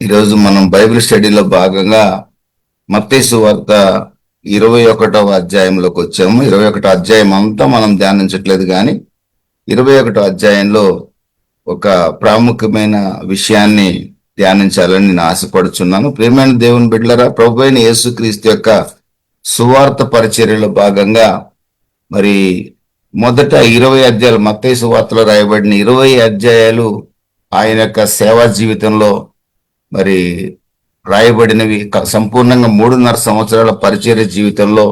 ఈరోజు మనం బైబిల్ స్టడీలో భాగంగా మత్తయి సువార్త 21వ అధ్యాయంలోకి వచ్చాము. 21వ అధ్యాయం అంతా మనం ధ్యానించట్లేదు, కానీ 21వ అధ్యాయంలో ఒక ప్రాముఖ్యమైన విషయాన్ని ధ్యానించాలని నేను ఆశపడుచున్నాను. ప్రియమైన దేవుని బిడ్డలారా, ప్రభువైన యేసుక్రీస్తు యొక్క సువార్త పరిచర్యలో భాగంగా మరి మొదట 20 అధ్యాయాలు, మత్తయి సువార్తలో రాయబడిన 20 అధ్యాయాలు ఆయన యొక్క సేవా జీవితంలో మరి రాయబడినవి. సంపూర్ణంగా 3.5 సంవత్సరాల పరిచర్య జీవితంలో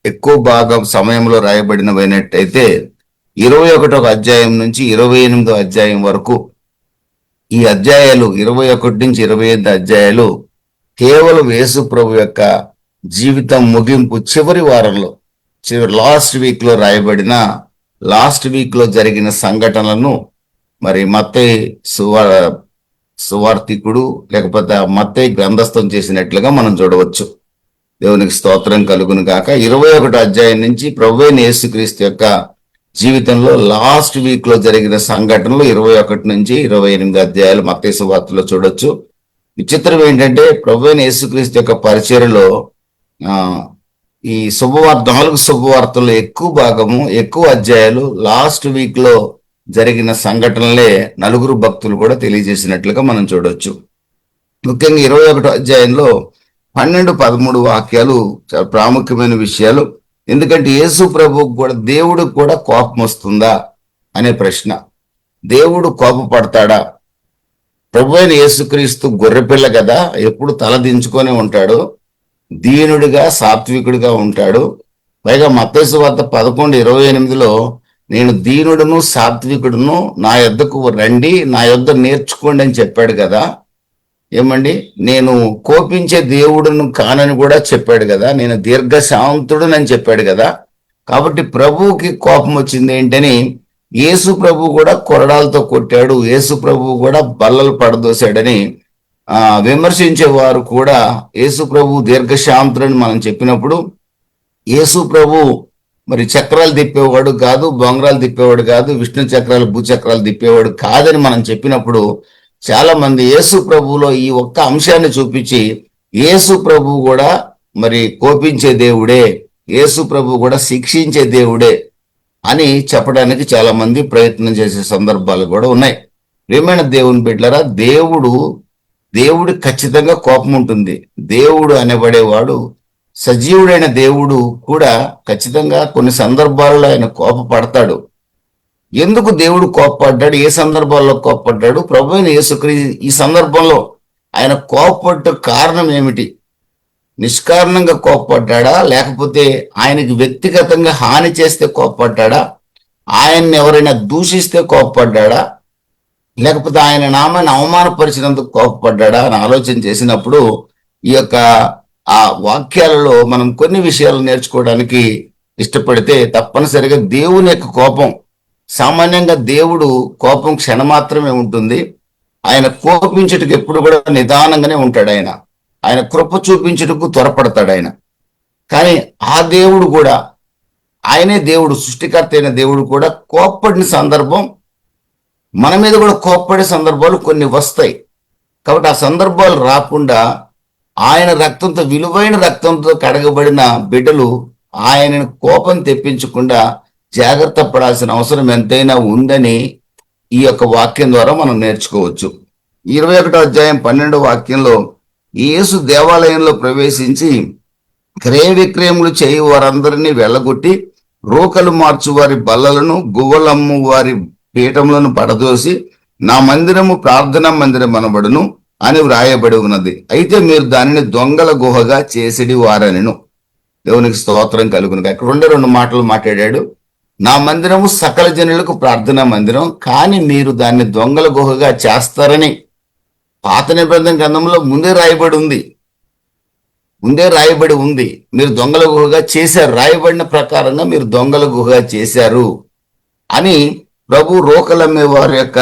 ఎక్కువ భాగం సమయంలో రాయబడినవైనట్టయితే 21వ అధ్యాయం నుంచి 28వ అధ్యాయం వరకు ఈ అధ్యాయాలు 21 నుంచి 28 అధ్యాయాలు కేవలం యేసు ప్రభు యొక్క జీవితం ముగింపు చివరి వారంలో, లాస్ట్ వీక్ లో రాయబడిన, లాస్ట్ వీక్ లో జరిగిన సంఘటనలను మరి మత్తయి సువార్తికుడు లేకపోతే మత్తయి గ్రంథస్థం చేసినట్లుగా మనం చూడవచ్చు. దేవునికి స్తోత్రం కలుగును గాక. 21వ అధ్యాయం నుంచి ప్రభువైన యేసుక్రీస్తు యొక్క జీవితంలో లాస్ట్ వీక్ లో జరిగిన సంఘటనలు 21 నుంచి 28 అధ్యాయాలు మత్తయి సువార్తలో చూడొచ్చు. విచిత్రం ఏంటంటే, ప్రభువైన యేసుక్రీస్తు యొక్క పరిచర్యలో ఈ 4 శుభవార్తల్లో ఎక్కువ భాగము, ఎక్కువ అధ్యాయాలు లాస్ట్ వీక్ లో జరిగిన సంఘటనలే 4 భక్తులు కూడా తెలియజేసినట్లుగా మనం చూడొచ్చు. ముఖ్యంగా 21వ అధ్యాయంలో 12-13 వాక్యాలు చాలా ప్రాముఖ్యమైన విషయాలు. ఎందుకంటే యేసు ప్రభువుకు కూడా, దేవుడికి కూడా కోపం వస్తుందా అనే ప్రశ్న. దేవుడు కోపపడతాడా? ప్రభువైన యేసుక్రీస్తు గొర్రెపిల్ల కదా, ఎప్పుడు తల దించుకొని ఉంటాడు, దీనుడిగా సాత్వికుడిగా ఉంటాడు. పైగా మత్తయి సువార్త 11:28లో నేను దీనుడును సాత్వికుడును, నా యొద్దకు రండి, నా యొద్ద నేర్చుకోండి అని చెప్పాడు కదా. ఏమండి, నేను కోపించే దేవుడును కానని కూడా చెప్పాడు కదా, నేను దీర్ఘశాంతుడునని అని చెప్పాడు కదా. కాబట్టి ప్రభువుకి కోపం వచ్చింది ఏంటని యేసు ప్రభు కూడా కొరడాలతో కొట్టాడు, యేసు ప్రభు కూడా బల్లలు పడదోశాడని విమర్శించేవారు కూడా యేసు ప్రభు దీర్ఘశాంతుడని మనం చెప్పినప్పుడు, యేసు ప్రభు మరి చక్రాలు తిప్పేవాడు కాదు, బొంగరాలు తిప్పేవాడు కాదు, విష్ణు చక్రాలు భూచక్రాలు తిప్పేవాడు కాదని మనం చెప్పినప్పుడు చాలా మంది యేసు ప్రభువులో ఈ ఒక్క అంశాన్ని చూపించి యేసు ప్రభు కూడా మరి కోపించే దేవుడే, యేసు ప్రభు కూడా శిక్షించే దేవుడే అని చెప్పడానికి చాలా మంది ప్రయత్నం చేసే సందర్భాలు కూడా ఉన్నాయి. ప్రియమైన దేవుని బిడ్డలారా, దేవుడి ఖచ్చితంగా కోపం ఉంటుంది. దేవుడు అనబడేవాడు, సజీవుడైన దేవుడు కూడా ఖచ్చితంగా కొన్ని సందర్భాలలో ఆయన కోపపడతాడు. ఎందుకు దేవుడు కోపపడ్డాడు, ఏ సందర్భాల్లో కోపపడ్డాడు, ప్రభువైన యేసుక్రీస్తు ఈ సందర్భంలో ఆయన కోపపడ్డ కారణం ఏమిటి? నిష్కారణంగా కోపపడ్డా, లేకపోతే ఆయనకి వ్యక్తిగతంగా హాని చేస్తే కోపపడ్డా, ఆయన్ని ఎవరైనా దూషిస్తే కోపపడ్డా, లేకపోతే ఆయన నామాన్ని అవమానపరిచినందుకు కోపపడ్డా అని ఆలోచన చేసినప్పుడు ఈ యొక్క ఆ వాక్యాలలో మనం కొన్ని విషయాలు నేర్చుకోవడానికి ఇష్టపడితే తప్పనిసరిగా దేవుని యొక్క కోపం, సామాన్యంగా దేవుడు కోపం క్షణమాత్రమే ఉంటుంది. ఆయన కోపించుటకు ఎప్పుడు కూడా నిదానంగానే ఉంటాడు. ఆయన కృప చూపించుటకు త్వరపడతాడు ఆయన. కానీ ఆ దేవుడు కూడా, ఆయనే దేవుడు, సృష్టికర్త అయిన దేవుడు కూడా కోప్పడిన సందర్భం, మన మీద కూడా కోప్పడే సందర్భాలు కొన్ని వస్తాయి. కాబట్టి ఆ సందర్భాలు రాకుండా ఆయన రక్తంతో, విలువైన రక్తంతో కడగబడిన బిడ్డలు ఆయనను కోపం తెప్పించకుండా జాగ్రత్త పడాల్సిన అవసరం ఎంతైనా ఉందని ఈ యొక్క వాక్యం ద్వారా మనం నేర్చుకోవచ్చు. 21వ అధ్యాయం 12వ వాక్యంలో, యేసు దేవాలయంలో ప్రవేశించి క్రయ విక్రయములు చేయు వారందరినీ వెళ్ళగొట్టి రోకలు మార్చు వారి బల్లలను, గువ్వలమ్ము వారి పీఠములను పడదోసి నా మందిరము ప్రార్థనా మందిరం అనబడును అని వ్రాయబడి ఉన్నది. అయితే మీరు దానిని దొంగల గుహగా చేసిడి వారనెను. దేవునికి స్తోత్రం కలుగును. అక్కడ 2 మాటలు మాట్లాడాడు. నా మందిరము సకల జనులకు ప్రార్థనా మందిరం, కానీ మీరు దాన్ని దొంగల గుహగా చేస్తారని పాత నిబంధన గ్రంథంలో ముందే రాయబడి ఉంది. మీరు దొంగల గుహగా చేశారు, రాయబడిన ప్రకారంగా మీరు దొంగల గుహగా చేశారు అని ప్రభు రోకలమ్మే వారి యొక్క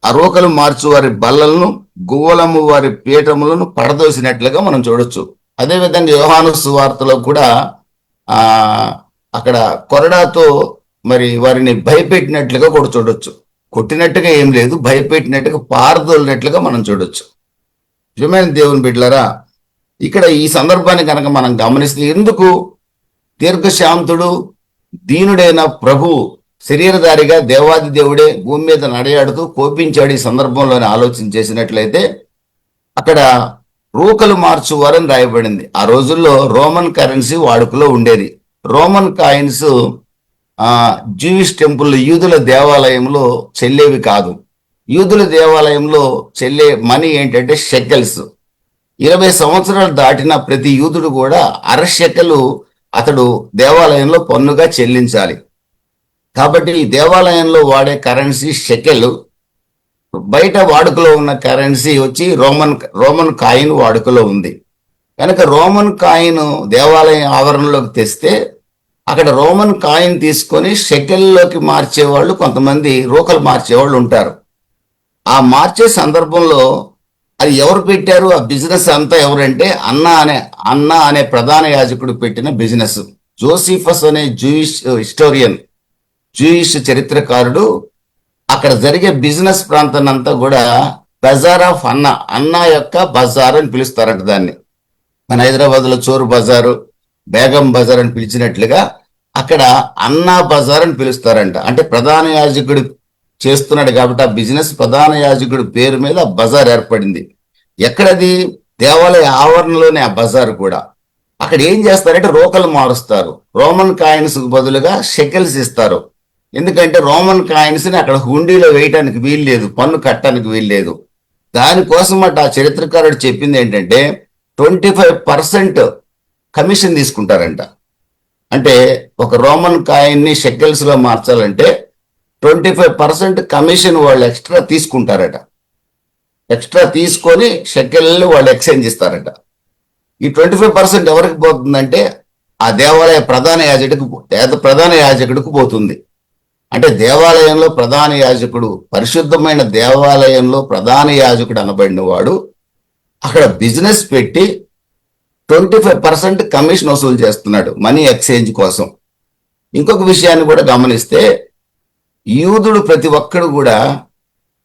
ఆ రోకలు మార్చు వారి బల్లలను, గువ్వలమ్ము వారి పీఠములను పడదోసినట్లుగా మనం చూడొచ్చు. అదేవిధంగా యోహాను సువార్తలో కూడా అక్కడ కొరడాతో మరి వారిని భయపెట్టినట్లుగా కూడా చూడొచ్చు. కొట్టినట్టుగా ఏం లేదు, భయపెట్టినట్టుగా పారదోలినట్లుగా మనం చూడొచ్చు. నిజమైన దేవుని బిడ్డలారా, ఇక్కడ ఈ సందర్భాన్ని కనుక మనం గమనిస్తే, ఎందుకు దీర్ఘశాంతుడు దీనుడైన ప్రభు శరీరధారిగా దేవాది దేవుడే భూమి మీద నడయాడుతూ కోపించాడు ఈ సందర్భంలోనే ఆలోచన చేసినట్లయితే, అక్కడ రూకలు మార్చువారని రాయబడింది. ఆ రోజుల్లో రోమన్ కరెన్సీ వాడుకలో ఉండేది. రోమన్ కాయిన్స్ జూయిష్ టెంపుల్, యూదుల దేవాలయంలో చెల్లేవి కాదు. యూదుల దేవాలయంలో చెల్లే మనీ ఏంటంటే షెకెల్స్. 20 సంవత్సరాలు దాటిన ప్రతి యూదుడు కూడా అరశెకలు అతడు దేవాలయంలో పన్నుగా చెల్లించాలి. కాబట్టి ఈ దేవాలయంలో వాడే కరెన్సీ షెకెల్, బయట వాడుకలో ఉన్న కరెన్సీ వచ్చి రోమన్ కాయిన్ వాడుకలో ఉంది. కనుక రోమన్ కాయిన్ దేవాలయం ఆవరణలోకి తెస్తే అక్కడ రోమన్ కాయిన్ తీసుకొని షెకెల్లోకి మార్చేవాళ్ళు కొంతమంది, రూకలు మార్చేవాళ్ళు ఉంటారు. ఆ మార్చే సందర్భంలో అది ఎవరు పెట్టారు? ఆ బిజినెస్ అంతా ఎవరంటే అన్నా అనే ప్రధాన యాజకుడు పెట్టిన బిజినెస్. జోసిఫస్ అనే జూయిష్ హిస్టోరియన్, జూయిష్ చరిత్రకారుడు అక్కడ జరిగే బిజినెస్ ప్రాంతాన్ని అంతా కూడా బజార్ ఆఫ్ అన్నా యొక్క బజార్ అని పిలుస్తారంట దాన్ని. మన హైదరాబాద్ లో చోరు బజారు, బేగం బజార్ అని పిలిచినట్లుగా అక్కడ అన్నా బజార్ అని పిలుస్తారంట. అంటే ప్రధాన యాజకుడు చేస్తున్నాడు కాబట్టి ఆ బిజినెస్ ప్రధాన యాజకుడి పేరు మీద ఆ బజార్ ఏర్పడింది. ఎక్కడది? దేవాలయ ఆవరణలోనే ఆ బజార్ కూడా. అక్కడ ఏం చేస్తారంటే రూకలు మారుస్తారు. రోమన్ కాయిన్స్ బదులుగా షెకెల్స్ ఇస్తారు. ఎందుకంటే రోమన్ కాయిన్స్ ని అక్కడ హుండీలో వేయటానికి వీల్లేదు, పన్ను కట్టడానికి వీల్లేదు. దానికోసం ఆ చరిత్రకారుడు చెప్పింది ఏంటంటే 25% కమిషన్ తీసుకుంటారంట. అంటే ఒక రోమన్ కాయిన్ ని షెకెల్స్ లో మార్చాలంటే 25% కమిషన్ వాళ్ళు ఎక్స్ట్రా తీసుకుంటారట. ఎక్స్ట్రా తీసుకొని షెకెల్ని వాళ్ళు ఎక్స్చేంజ్ ఇస్తారట. ఈ 25% ఎవరికి పోతుందంటే ఆ దేవాలయ ప్రధాన యాజకుడికి పోతుంది. అంటే దేవాలయంలో ప్రధాన యాజకుడు, పరిశుద్ధమైన దేవాలయంలో ప్రధాన యాజకుడు అనబడిన వాడు అక్కడ బిజినెస్ పెట్టి 25% కమిషన్ వసూలు చేస్తున్నాడు మనీ ఎక్స్చేంజ్ కోసం. ఇంకొక విషయాన్ని కూడా గమనిస్తే, యూదుడు ప్రతి ఒక్కడు కూడా,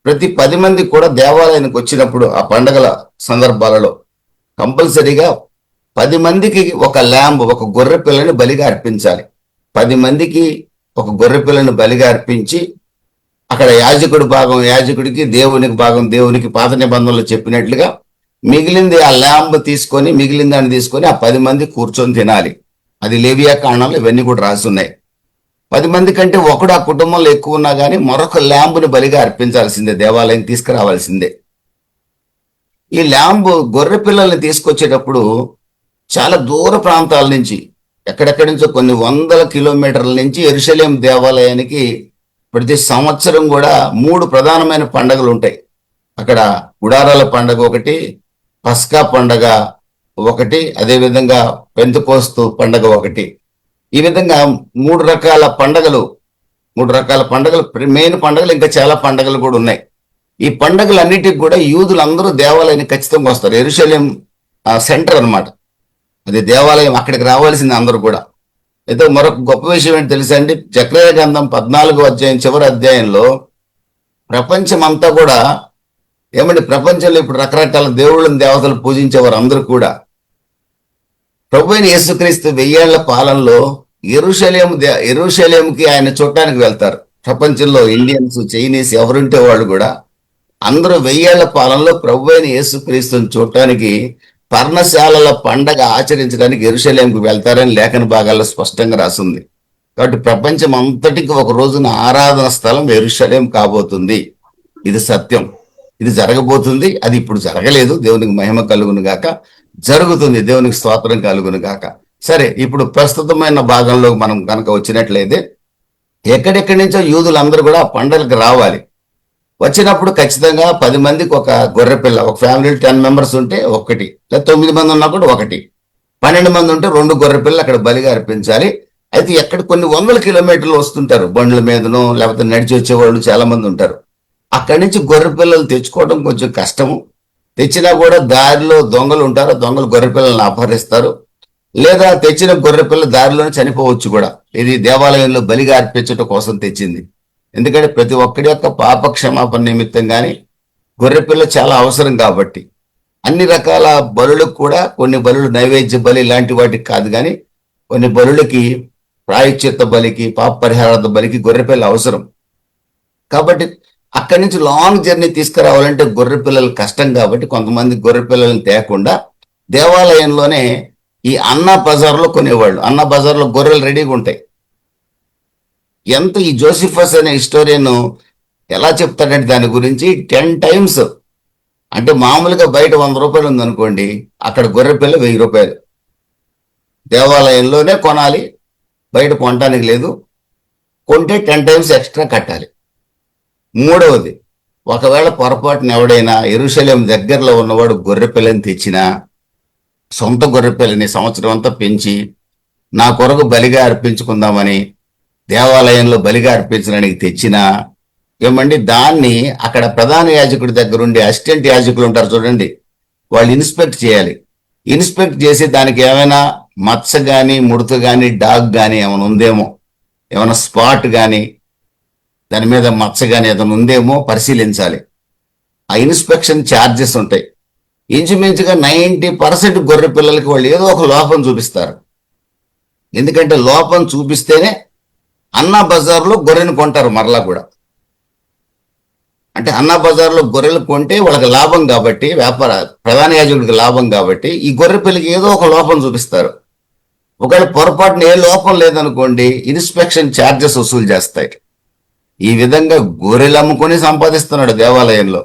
ప్రతి 10 మంది కూడా దేవాలయానికి వచ్చినప్పుడు ఆ పండగల సందర్భాలలో కంపల్సరీగా 10 మందికి ఒక ల్యాంబ్, ఒక గొర్రె పిల్లని బలిగా అర్పించాలి. 10 మందికి ఒక గొర్రె పిల్లని బలిగా అర్పించి అక్కడ యాజకుడి భాగం యాజకుడికి, దేవునికి భాగం దేవునికి, పాత నిబంధనలు చెప్పినట్లుగా మిగిలింది ఆ ల్యాంబ్ తీసుకొని, మిగిలిన దాన్ని తీసుకొని ఆ 10 మంది కూర్చొని తినాలి. అది లేవియా కాండంలో ఇవన్నీ కూడా రాసి ఉన్నాయి. 10 మంది కంటే ఒకడు ఆ కుటుంబంలో ఎక్కువ ఉన్నా కానీ మరొక ల్యాంబుని బలిగా అర్పించాల్సిందే, దేవాలయం తీసుకురావాల్సిందే. ఈ ల్యాంబ్ గొర్రె పిల్లల్ని తీసుకొచ్చేటప్పుడు చాలా దూర ప్రాంతాల నుంచి, ఎక్కడెక్కడి నుంచో కొన్ని 100 కిలోమీటర్ల నుంచి యెరూషలేం దేవాలయానికి ప్రతి సంవత్సరం కూడా 3 ప్రధానమైన పండుగలు ఉంటాయి. అక్కడ గుడారాల పండుగ ఒకటి, పస్కా పండగ ఒకటి, అదేవిధంగా పెంతెకోస్తు పండగ ఒకటి. ఈ విధంగా 3 రకాల పండగలు, మెయిన్ పండగలు, ఇంకా చాలా పండగలు కూడా ఉన్నాయి. ఈ పండగలన్నిటికి కూడా యూదులందరూ దేవాలయానికి ఖచ్చితంగా వస్తారు. యెరూషలేం సెంటర్ అన్నమాట, అది దేవాలయం, అక్కడికి రావాల్సింది అందరూ కూడా. అయితే మరొక గొప్ప విషయం ఏంటి తెలుసా అండి? జకర్యా గ్రంథం 14వ అధ్యాయం చివరి అధ్యాయంలో ప్రపంచం అంతా కూడా ప్రపంచంలో ఇప్పుడు రకరకాల దేవుళ్ళని, దేవతలు పూజించేవారు అందరూ కూడా ప్రభువైన యేసుక్రీస్తు 1000 ఏళ్ల పాలనలో యెరూషలేంకి ఆయన చూడటానికి వెళ్తారు. ప్రపంచంలో ఇండియన్స్, చైనీస్ ఎవరుంటే వాళ్ళు కూడా అందరూ 1000 ఏళ్ల పాలనలో ప్రభువైన యేసుక్రీస్తుని చూడటానికి పర్ణశాలల పండగ ఆచరించడానికి యెరూషలేంకి వెళ్తారని లేఖన భాగాల్లో స్పష్టంగా రాసింది. కాబట్టి ప్రపంచం అంతటికి ఒక రోజున ఆరాధన స్థలం యెరూషలేం కాబోతుంది. ఇది సత్యం, ఇది జరగబోతుంది. అది ఇప్పుడు జరగలేదు, దేవునికి మహిమ కలుగును గాక. జరుగుతుంది, దేవునికి స్తోత్రం కలుగును గాక. సరే, ఇప్పుడు ప్రస్తుతమైన భాగంలో మనం కనుక వచ్చినట్లయితే, ఎక్కడెక్కడి నుంచో యూదులందరూ కూడా పండగలకు రావాలి. వచ్చినప్పుడు ఖచ్చితంగా 10 మందికి ఒక గొర్రె పిల్ల, ఒక ఫ్యామిలీలో 10 మెంబర్స్ ఉంటే ఒకటి, లేదా 9 మంది ఉన్నా కూడా ఒకటి, 12 మంది ఉంటే 2 గొర్రె పిల్లలు అక్కడ బలిగా అర్పించాలి. అయితే ఎక్కడ కొన్ని 100 కిలోమీటర్లు వస్తుంటారు, బండ్ల మీదనో లేకపోతే నడిచి వచ్చేవాళ్ళు చాలా మంది ఉంటారు. అక్కడి నుంచి గొర్రె పిల్లలు తెచ్చుకోవడం కొంచెం కష్టము. తెచ్చినా కూడా దారిలో దొంగలు ఉంటారు, దొంగలు గొర్రె పిల్లల్ని అపహరిస్తారు. లేదా తెచ్చిన గొర్రె పిల్ల దారిలోనే చనిపోవచ్చు కూడా. ఇది దేవాలయంలో బలిగా అర్పించడం కోసం తెచ్చింది. ఎందుకంటే ప్రతి ఒక్కడి యొక్క పాప క్షమాపణ నిమిత్తం కానీ గొర్రెపిల్ల చాలా అవసరం కాబట్టి. అన్ని రకాల బలులకు కూడా కొన్ని బలులు నైవేద్య బలి ఇలాంటి వాటికి కాదు, కానీ కొన్ని బలులకి, ప్రాయశ్చిత్త బలికి, పాప పరిహారార్థ బలికి గొర్రెపిల్ల అవసరం. కాబట్టి అక్కడి నుంచి లాంగ్ జర్నీ తీసుకురావాలంటే గొర్రె పిల్లలు కష్టం కాబట్టి కొంతమంది గొర్రె పిల్లల్ని తేకుండా దేవాలయంలోనే ఈ అన్నా బజార్లో కొనేవాళ్ళు. అన్నా బజార్లో గొర్రెలు రెడీగా ఉంటాయి. ఈ జోసిఫస్ అనే హిస్టోరియన్ ఎలా చెప్తాడంటే దాని గురించి 10 times, అంటే మామూలుగా బయట 100 రూపాయలు ఉందనుకోండి, అక్కడ గొర్రె పిల్ల 1000 రూపాయలు. దేవాలయంలోనే కొనాలి, బయట కొనటానికి లేదు. కొంటే 10 times ఎక్స్ట్రా కట్టాలి. మూడవది, ఒకవేళ పొరపాటున ఎవడైనా యెరూషలేం దగ్గరలో ఉన్నవాడు గొర్రె పిల్లని తెచ్చినా, సొంత గొర్రె పిల్లని సంవత్సరం అంతా పెంచి నా కొరకు బలిగా అర్పించుకుందామని దేవాలయంలో బలిగా అర్పించడానికి తెచ్చినా ఏమండి, దాన్ని అక్కడ ప్రధాన యాజకుడి దగ్గరుండి అసిస్టెంట్ యాజకులు ఉంటారు చూడండి, వాళ్ళు ఇన్స్పెక్ట్ చేయాలి. ఇన్స్పెక్ట్ చేసి దానికి ఏమైనా మచ్చ కానీ, ముడత కానీ, డాగ్ కానీ ఏమైనా ఉందేమో, ఏమైనా స్పాట్ కానీ, దాని మీద మచ్చ కానీ ఏదైనా ఉందేమో పరిశీలించాలి. ఆ ఇన్స్పెక్షన్ ఛార్జెస్ ఉంటాయి. ఇంచుమించుగా 90% గొర్రె పిల్లలకి వాళ్ళు ఏదో ఒక లోపం చూపిస్తారు. ఎందుకంటే లోపం చూపిస్తేనే అన్నా బజార్లో గొర్రెను కొంటారు మరలా కూడా. అంటే అన్నా బజార్లో గొర్రెలు కొంటే వాళ్ళకి లాభం కాబట్టి, ప్రధాన యాజకుడికి లాభం కాబట్టి ఈ గొర్రె పిల్లకి ఏదో ఒక లోపం చూపిస్తారు. ఒకవేళ పొరపాటున ఏ లోపం లేదనుకోండి, ఇన్స్పెక్షన్ ఛార్జెస్ వసూలు చేస్తాయి. ఈ విధంగా గొర్రెలు అమ్ముకొని సంపాదిస్తున్నాడు దేవాలయంలో.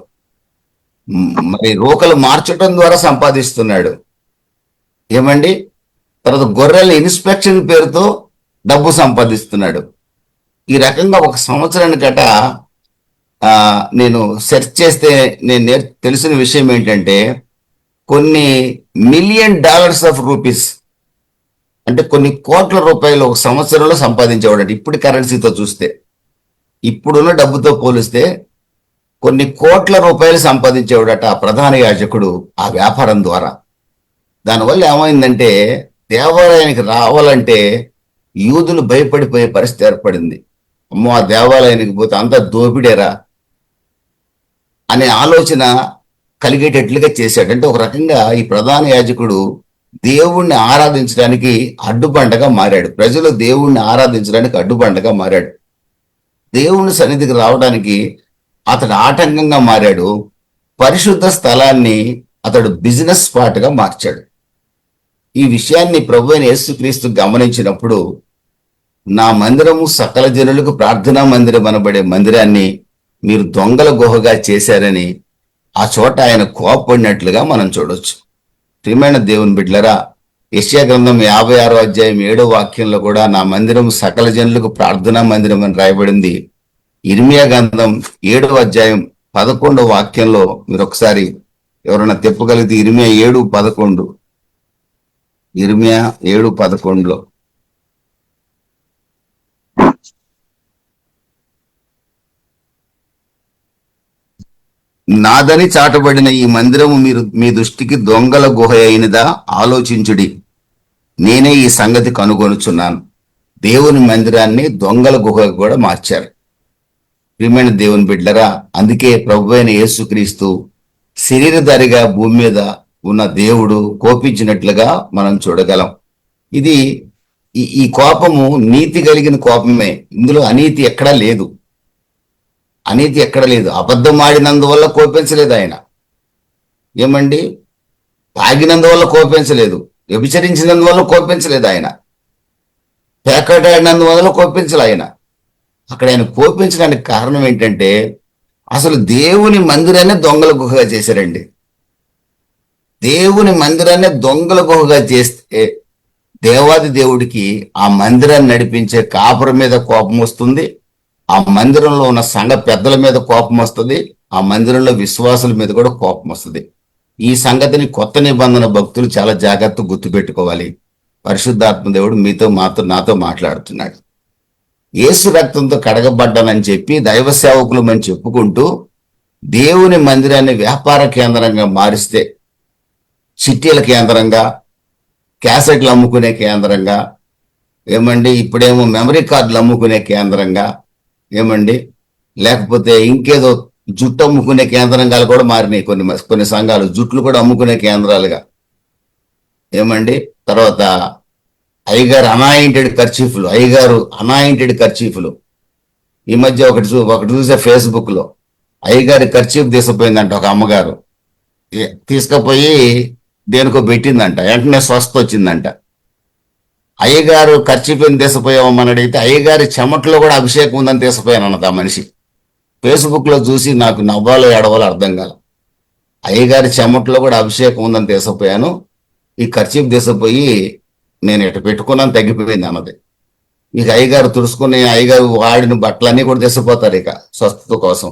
మరి రోకలు మార్చడం ద్వారా సంపాదిస్తున్నాడు. ఏమండి, తర్వాత గొర్రెల ఇన్స్పెక్షన్ పేరుతో డబ్బు సంపాదిస్తున్నాడు. ఈ రకంగా ఒక సంవత్సరానికట నేను సెర్చ్ చేస్తే నేను తెలిసిన విషయం ఏంటంటే, కొన్ని $1,000,000 అంటే కొన్ని కోట్ల రూపాయలు ఒక సంవత్సరంలో సంపాదించేవాడు. ఇప్పుడు కరెన్సీతో చూస్తే, ఇప్పుడున్న డబ్బుతో పోలిస్తే కొన్ని కోట్ల రూపాయలు సంపాదించేవాడట ఆ ప్రధాన యాజకుడు ఆ వ్యాపారం ద్వారా. దానివల్ల ఏమైందంటే దేవాలయానికి రావాలంటే యూదులు భయపడిపోయే పరిస్థితి ఏర్పడింది. అమ్మో, ఆ దేవాలయానికి పోతే అంత దోపిడేరా అనే ఆలోచన కలిగేటట్లుగా చేశాడు. అంటే ఒక రకంగా ఈ ప్రధాన యాజకుడు దేవుణ్ణి ఆరాధించడానికి అడ్డుబండగా మారాడు. ప్రజలు దేవుణ్ణి ఆరాధించడానికి అడ్డుబండగా మారాడు. దేవుని సన్నిధికి రావడానికి అతడు ఆటంకంగా మారాడు. పరిశుద్ధ స్థలాన్ని అతడు బిజినెస్ స్పాట్గా మార్చాడు. ఈ విషయాన్ని ప్రభువైన యేసుక్రీస్తు గమనించినప్పుడు, నా మందిరము సకల జనులకు ప్రార్థనా మందిరం అనబడే మందిరాన్ని మీరు దొంగల గుహగా చేశారని ఆ చోట ఆయన కోపడినట్లుగా మనం చూడొచ్చు. ప్రియమైన దేవుని బిడ్డలరా, యెషయా గ్రంథం 56వ అధ్యాయం 7వ వాక్యంలో కూడా నా మందిరం సకల జనులకు ప్రార్థనా మందిరం అని రాయబడింది. ఇర్మియా గ్రంథం 7వ అధ్యాయం 11వ వాక్యంలో మీరు ఒకసారి ఎవరైనా తెప్పగలిగితే ఇర్మియా 7:11, ఇర్మియా 7:11లో నాదని చాటబడిన ఈ మందిరము మీ దృష్టికి దొంగల గుహ అయినదా ఆలోచించుడి, నేనే ఈ సంగతి కనుగొనుచున్నాను. దేవుని మందిరాన్ని దొంగల గుహగా కూడా మార్చారు. ప్రియమైన దేవుని బిడ్డలరా, అందుకే ప్రభువైన యేసుక్రీస్తు శరీరధారిగా భూమి మీద ఉన్న దేవుడు కోపించినట్లుగా మనం చూడగలం. ఇది ఈ కోపము నీతి కలిగిన కోపమే. ఇందులో అనీతి ఎక్కడా లేదు. అనీతి ఎక్కడ లేదు. అబద్ధం ఆడినందువల్ల కోపించలేదు ఆయన. ఏమండి, తాగినందువల్ల కోపించలేదు. వ్యభిచరించినందువల్ల కోపించలేదు ఆయన. పేకాటాడినందువల్ల కోపించలే ఆయన. అక్కడ ఆయన కోపించడానికి కారణం ఏంటంటే, అసలు దేవుని మందిరాన్ని దొంగల గుహగా చేశారండి. దేవుని మందిరాన్ని దొంగల గుహగా చేస్తే దేవాది దేవుడికి ఆ మందిరాన్ని నడిపించే కాపురం మీద కోపం వస్తుంది. ఆ మందిరంలో ఉన్న సంఘ పెద్దల మీద కోపం వస్తుంది. ఆ మందిరంలో విశ్వాసుల మీద కూడా కోపం వస్తుంది. ఈ సంగతిని కొత్త నిబంధన భక్తులు చాలా జాగ్రత్తగా గుర్తుపెట్టుకోవాలి. పరిశుద్ధాత్మ దేవుడు నాతో మాట్లాడుతున్నాడు. యేసు రక్తంతో కడగబడ్డానని చెప్పి దైవ సేవకులు అని చెప్పుకుంటూ దేవుని మందిరాన్ని వ్యాపార కేంద్రంగా మారిస్తే, చిట్టీల కేంద్రంగా, క్యాసెట్లు అమ్ముకునే కేంద్రంగా, ఏమండి ఇప్పుడేమో మెమరీ కార్డులు అమ్ముకునే కేంద్రంగా, ఏమండి లేకపోతే ఇంకేదో జుట్టు అమ్ముకునే కేంద్రంగా కూడా మారినాయి కొన్ని కొన్ని సంఘాలు, జుట్లు కూడా అమ్ముకునే కేంద్రాలుగా. ఏమండి? తర్వాత అయ్యగారు అనాయింటెడ్ కర్చీఫ్లు. ఈ మధ్య ఒకటి చూసే ఫేస్బుక్ లో, అయ్యగారి ఖర్చీఫ్ తీసుకుపోయిందంట ఒక అమ్మగారు. తీసుకుపోయి దేనికో పెట్టిందంట, వెంటనే స్వస్థ వచ్చిందంట. అయ్యగారు ఖర్చీఫ్ తీసుకుపోయామని అడిగితే అయ్యగారి చెమట్లో కూడా అభిషేకం ఉందని తీసుకుపోయాను అన్నది ఆ మనిషి. ఫేస్బుక్ లో చూసి నాకు నవ్వాలో ఏడవాలో అర్థం కాల. అయ్యగారి చెమట్లో కూడా అభిషేకం ఉందని తీసుకుపోయాను, ఈ ఖర్చీఫ్ తీసుకుపోయి నేను ఇటు పెట్టుకున్నాను, తగ్గిపోయింది అన్నది. ఇక అయ్యగారు తుడుచుకుని అయ్యగారు వాడిన బట్టలన్నీ కూడా తీసుకుపోతారు ఇక స్వస్థత కోసం.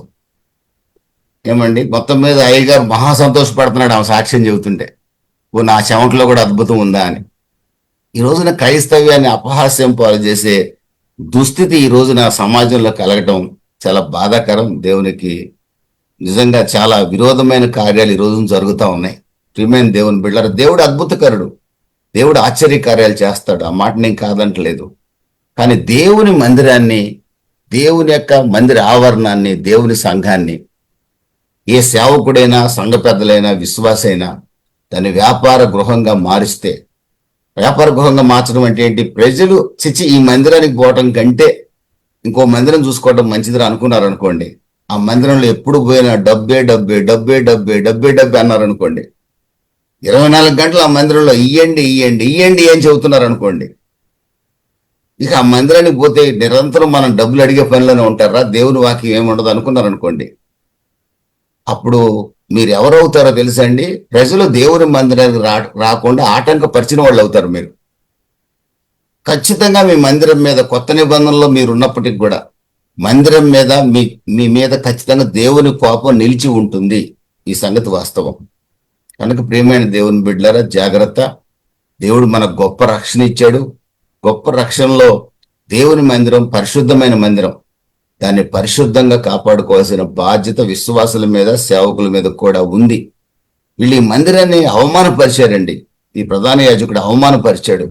ఏమండి? మొత్తం మీద అయ్యగారు మహా సంతోషపడుతున్నాడు ఆమె సాక్ష్యం చెబుతుంటే, ఓ నా చెమట్లో కూడా అద్భుతం ఉందా అని. ఈ రోజున క్రైస్తవ్యాన్ని అపహాస్యం పాలు చేసే దుస్థితి ఈ రోజున సమాజంలో కలగటం చాలా బాధాకరం. దేవునికి నిజంగా చాలా విరోధమైన కార్యాలు ఈ రోజున జరుగుతూ ఉన్నాయి. ప్రియమైన దేవుని బిడ్డలారా, దేవుడు అద్భుతకరుడు, దేవుడు ఆశ్చర్య కార్యాలు చేస్తాడు, ఆ మాట నేను కాదంటలేదు. కానీ దేవుని మందిరాన్ని, దేవుని యొక్క మందిర ఆవరణాన్ని, దేవుని సంఘాన్ని ఏ సేవకుడైనా, సంఘ పెద్దలైనా, విశ్వాసైనా దాన్ని వ్యాపార గృహంగా మారిస్తే, వ్యాపార గృహంగా మార్చడం అంటే ఏంటి? ప్రజలు చిచ్చి ఈ మందిరానికి పోవటం కంటే ఇంకో మందిరం చూసుకోవడం మంచిదిరా అనుకున్నారు అనుకోండి, ఆ మందిరంలో ఎప్పుడు పోయినా డబ్బే డబ్బే డబ్బే డబ్బే డబ్బే డబ్బే అన్నారు అనుకోండి, 24 గంటలు ఆ మందిరంలో ఇయ్యండి ఇయ్యండి ఇయ్యండి అని చెబుతున్నారు అనుకోండి, ఇక ఆ మందిరానికి పోతే నిరంతరం మనం డబ్బులు అడిగే పనిలోనే ఉంటారా, దేవుని వాక్యం ఏముండదు అనుకున్నారు అనుకోండి, అప్పుడు మీరు ఎవరవుతారో తెలుసా అండి? ప్రజలు దేవుని మందిరానికి రాకుండా ఆటంకపరిచిన వాళ్ళు అవుతారు మీరు. ఖచ్చితంగా మీ మందిరం మీద, కొత్త నిబంధనలో మీరు ఉన్నప్పటికీ కూడా మందిరం మీద మీ మీద ఖచ్చితంగా దేవుని కోపం నిలిచి ఉంటుంది. ఈ సంగతి వాస్తవం. కనుక ప్రియమైన దేవుని బిడ్డలారా, జాగ్రత్త. దేవుడు మనకు గొప్ప రక్షణ ఇచ్చాడు. గొప్ప రక్షణలో దేవుని మందిరం పరిశుద్ధమైన మందిరం. దాన్ని పరిశుద్ధంగా కాపాడుకోవాల్సిన బాధ్యత విశ్వాసుల మీద, సేవకుల మీద కూడా ఉంది. వీళ్ళు ఈ మందిరాన్ని అవమానపరిచారండి. ఈ ప్రధాన యాజకుడు అవమానపరిచాడు,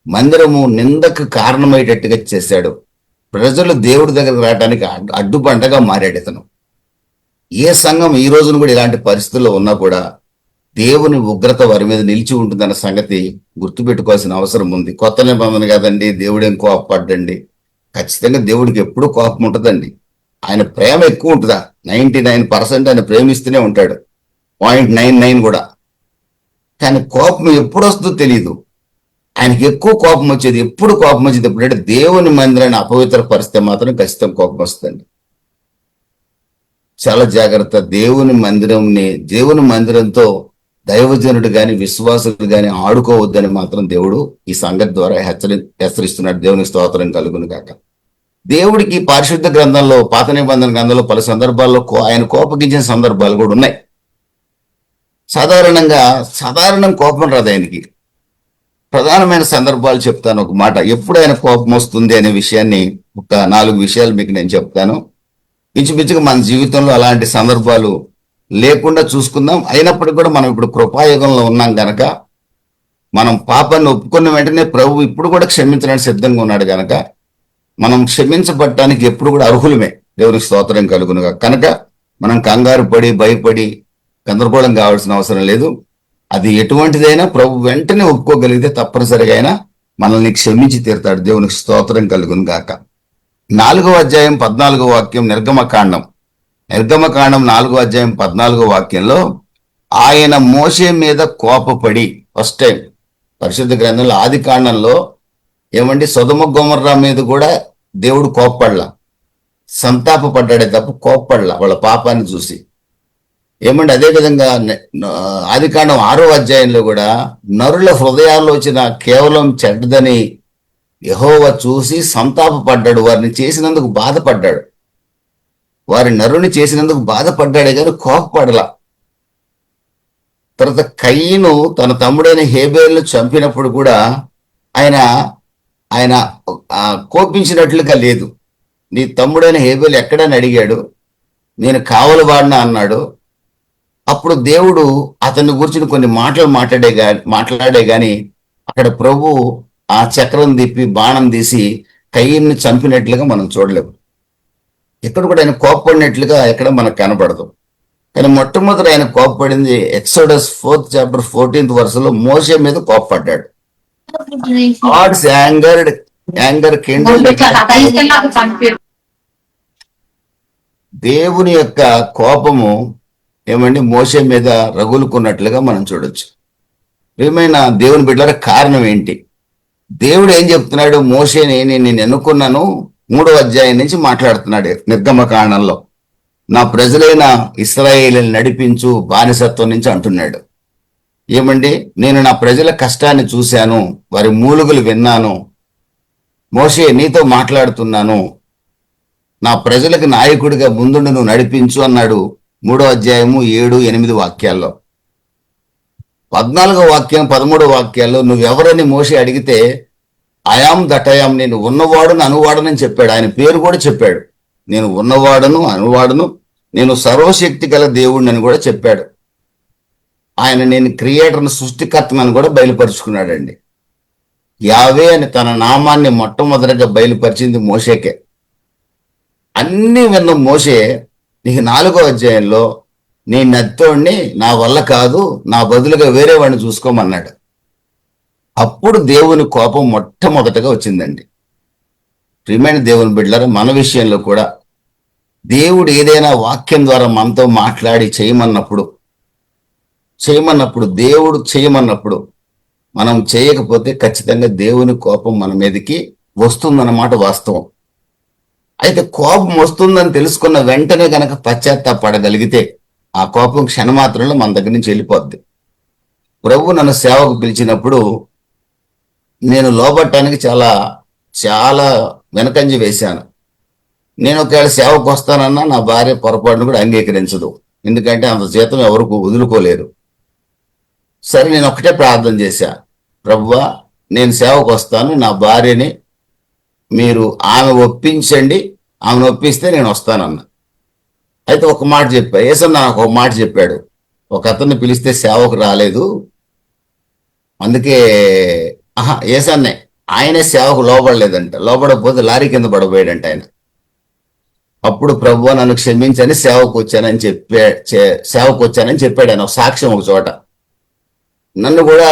మందిరము నిందకు కారణమయ్యేటట్టుగా చేశాడు. ప్రజలు దేవుడి దగ్గరకు రావడానికి అడ్డుబండగా మారాడు ఇతను. ఏ సంఘం ఈ రోజున కూడా ఇలాంటి పరిస్థితుల్లో ఉన్నా కూడా దేవుని ఉగ్రత వారి మీద నిలిచి ఉంటుందన్న సంగతి గుర్తుపెట్టుకోవాల్సిన అవసరం ఉంది. కొత్త నిబంధన కాదండి, దేవుడేం కోపపడ్డండి. ఖచ్చితంగా దేవుడికి ఎప్పుడూ కోపం ఉంటుందండి. ఆయన ప్రేమ ఎక్కువ ఉంటుందా? 99% ఆయన ప్రేమిస్తూనే ఉంటాడు, 0.99 కూడా. కానీ కోపం ఎప్పుడు వస్తుందో తెలియదు. ఆయనకి ఎక్కువ కోపం వచ్చేది, ఎప్పుడు కోపం వచ్చేది ఎప్పుడంటే దేవుని మందిరాన్ని అపవిత్ర పరిస్థితి మాత్రం ఖచ్చితంగా కోపం వస్తుందండి. చాలా జాగ్రత్త. దేవుని మందిరంతో దైవజనుడు గాని, విశ్వాసులు గాని ఆడుకోవద్దని మాత్రం దేవుడు ఈ సంగతి ద్వారా హెచ్చరిస్తున్నాడు. దేవునికి స్తోత్రం కలుగును గాక. దేవుడికి పరిశుద్ధ గ్రంథంలో, పాత నిబంధన గ్రంథంలో పలు సందర్భాల్లో ఆయన కోపగించిన సందర్భాలు కూడా ఉన్నాయి. సాధారణం కోపం రాదు ఆయనకి. ప్రధానమైన సందర్భాలు చెప్తాను. ఒక మాట, ఎప్పుడు ఆయన కోపం వస్తుంది అనే విషయాన్ని ఒక 4 విషయాలు మీకు నేను చెప్తాను. ఇంచుమించుగా మన జీవితంలో అలాంటి సందర్భాలు లేకుండా చూసుకుందాం. అయినప్పటికీ కూడా మనం ఇప్పుడు కృపాయుగంలో ఉన్నాం గనక, మనం పాపాన్ని ఒప్పుకున్న వెంటనే ప్రభు ఇప్పుడు కూడా క్షమించడానికి సిద్ధంగా ఉన్నాడు గనక మనం క్షమించబడటానికి ఎప్పుడు కూడా అర్హులమే. దేవునికి స్తోత్రం కలుగునుగా. కనుక మనం కంగారు పడి, భయపడి, గందరగోళం కావాల్సిన అవసరం లేదు. అది ఎటువంటిదైనా ప్రభు వెంటనే ఒప్పుకోగలిగితే తప్పనిసరిగా అయినా మనల్ని క్షమించి తీరుతాడు. దేవునికి స్తోత్రం కలుగును గాక. 4వ అధ్యాయం 14వ వాక్యం, నిర్గమకాండం 4వ అధ్యాయం 14వ వాక్యంలో, ఆయన మోషే మీద కోపపడి, ఫస్ట్ టైం పరిశుద్ధ గ్రంథంలో ఆది కాండంలో ఏమండి, సొదొమ గొమొర్రా మీద కూడా దేవుడు కోప్పడలా, సంతాపపడ్డాడే తప్ప కోప్పడలా వాళ్ళ పాపాన్ని చూసి. ఏమండి, అదేవిధంగా ఆదికాండం 6వ అధ్యాయంలో కూడా నరుల హృదయాల్లో వచ్చిన కేవలం చెడ్డదని యెహోవా చూసి సంతాపపడ్డాడు, వారిని చేసినందుకు బాధపడ్డాడు. నరుని చేసినందుకు బాధపడ్డాడే కానీ కోపపడలా. తర్వాత కయీను తన తమ్ముడైన హేబేలును చంపినప్పుడు కూడా ఆయన కోపించినట్లుగా లేదు. నీ తమ్ముడైన హేబేలు ఎక్కడని అడిగాడు, నేను కావలవాడినా అన్నాడు. అప్పుడు దేవుడు అతని గురించి కొన్ని మాటలు మాట్లాడే గాని అక్కడ ప్రభు ఆ చక్రం తిప్పి బాణం తీసి కయీన్ని చంపినట్లుగా మనం చూడలేము. ఎక్కడ కూడా ఆయన కోప్పడినట్లుగా ఎక్కడ మనకు కనపడదు. కానీ మొట్టమొదటి ఆయన కోప్పడింది ఎక్సోడస్ 4th chapter 14th verseలో మోషే మీద కోప్పడ్డాడు. గాడ్స్ యాంగర్ కిండల్డ్, దేవుని యొక్క కోపము ఏమండి మోషే మీద రగులుకున్నట్లుగా మనం చూడొచ్చు. ఏమైనా దేవుని బిడ్డల కారణం ఏంటి? దేవుడు ఏం చెప్తున్నాడు? మోషేని నేను ఎన్నుకున్నాను 3వ అధ్యాయం నుంచి మాట్లాడుతున్నాడు నిర్గమకాండంలో. నా ప్రజలైన ఇశ్రాయేలుని నడిపించు బానిసత్వం నుంచి అంటున్నాడు. ఏమండి, నేను నా ప్రజల కష్టాన్ని చూశాను, వారి మూలుగులు విన్నాను. మోషే నీతో మాట్లాడుతున్నాను, నా ప్రజలకు నాయకుడిగా ముందుండి నువ్వు నడిపించు అన్నాడు 3వ అధ్యాయము 7, 8 వాక్యాల్లో. 14వ వాక్యం 13వ వాక్యాల్లో నువ్వెవరని మోషే అడిగితే ఐయామ్ దట్ ఐయామ్, నేను ఉన్నవాడును అనువాడనని చెప్పాడు. ఆయన పేరు కూడా చెప్పాడు, నేను ఉన్నవాడును అనువాడును, నేను సర్వశక్తి గల దేవుడిని అని కూడా చెప్పాడు. ఆయన నేను క్రియేటర్ను సృష్టికర్తనని కూడా బయలుపరుచుకున్నాడండి. యావే అని తన నామాన్ని మొట్టమొదటిగా బయలుపరిచింది మోషేకే. అన్ని విన్న మోషే నీకు 4వ అధ్యాయంలో నీ నత్తోడిని నా వల్ల కాదు, నా బదులుగా వేరే వాడిని చూసుకోమన్నాడు. అప్పుడు దేవుని కోపం మొట్టమొదటగా వచ్చిందండి. ప్రియమైన దేవుని బిడ్డలారా, మన విషయంలో కూడా దేవుడు ఏదైనా వాక్యం ద్వారా మనతో మాట్లాడి చేయమన్నప్పుడు దేవుడు చేయమన్నప్పుడు మనం చేయకపోతే ఖచ్చితంగా దేవుని కోపం మన మీదకి వస్తుందన్నమాట వాస్తవం. అయితే కోపం వస్తుందని తెలుసుకున్న వెంటనే గనక పశ్చాత్తాపడగలిగితే ఆ కోపం క్షణమాత్రంలో మన దగ్గర నుంచి వెళ్ళిపోద్ది. ప్రభు నన్ను సేవకు పిలిచినప్పుడు నేను లోబట్టానికి చాలా చాలా వెనకంజ వేశాను. నేను ఒకవేళ సేవకు వస్తానన్నా నా భార్య పొరపాటును కూడా అంగీకరించదు, ఎందుకంటే అంత జీతం ఎవరికి వదులుకోలేరు. సరే, నేను ఒకటే ప్రార్థన చేశా, ప్రభువా నేను సేవకు వస్తాను, నా భార్యని మీరు ఆమె ఒప్పించండి, ఆమెను ఒప్పిస్తే నేను వస్తానన్నా. అయితే ఒక మాట చెప్పా, యేసన్న నాకు ఒక మాట చెప్పాడు, ఒక అతన్ని పిలిస్తే సేవకు రాలేదు, అందుకే యేసన్నే ఆయనే సేవకు లోబడలేదంట, లోబడకపోతే లారీ కింద పడబోయాడంట ఆయన. అప్పుడు ప్రభువా నన్ను క్షమించని సేవకు వచ్చానని చెప్పాడు ఆయన ఒక సాక్ష్యం ఒక చోట. నన్ను కూడా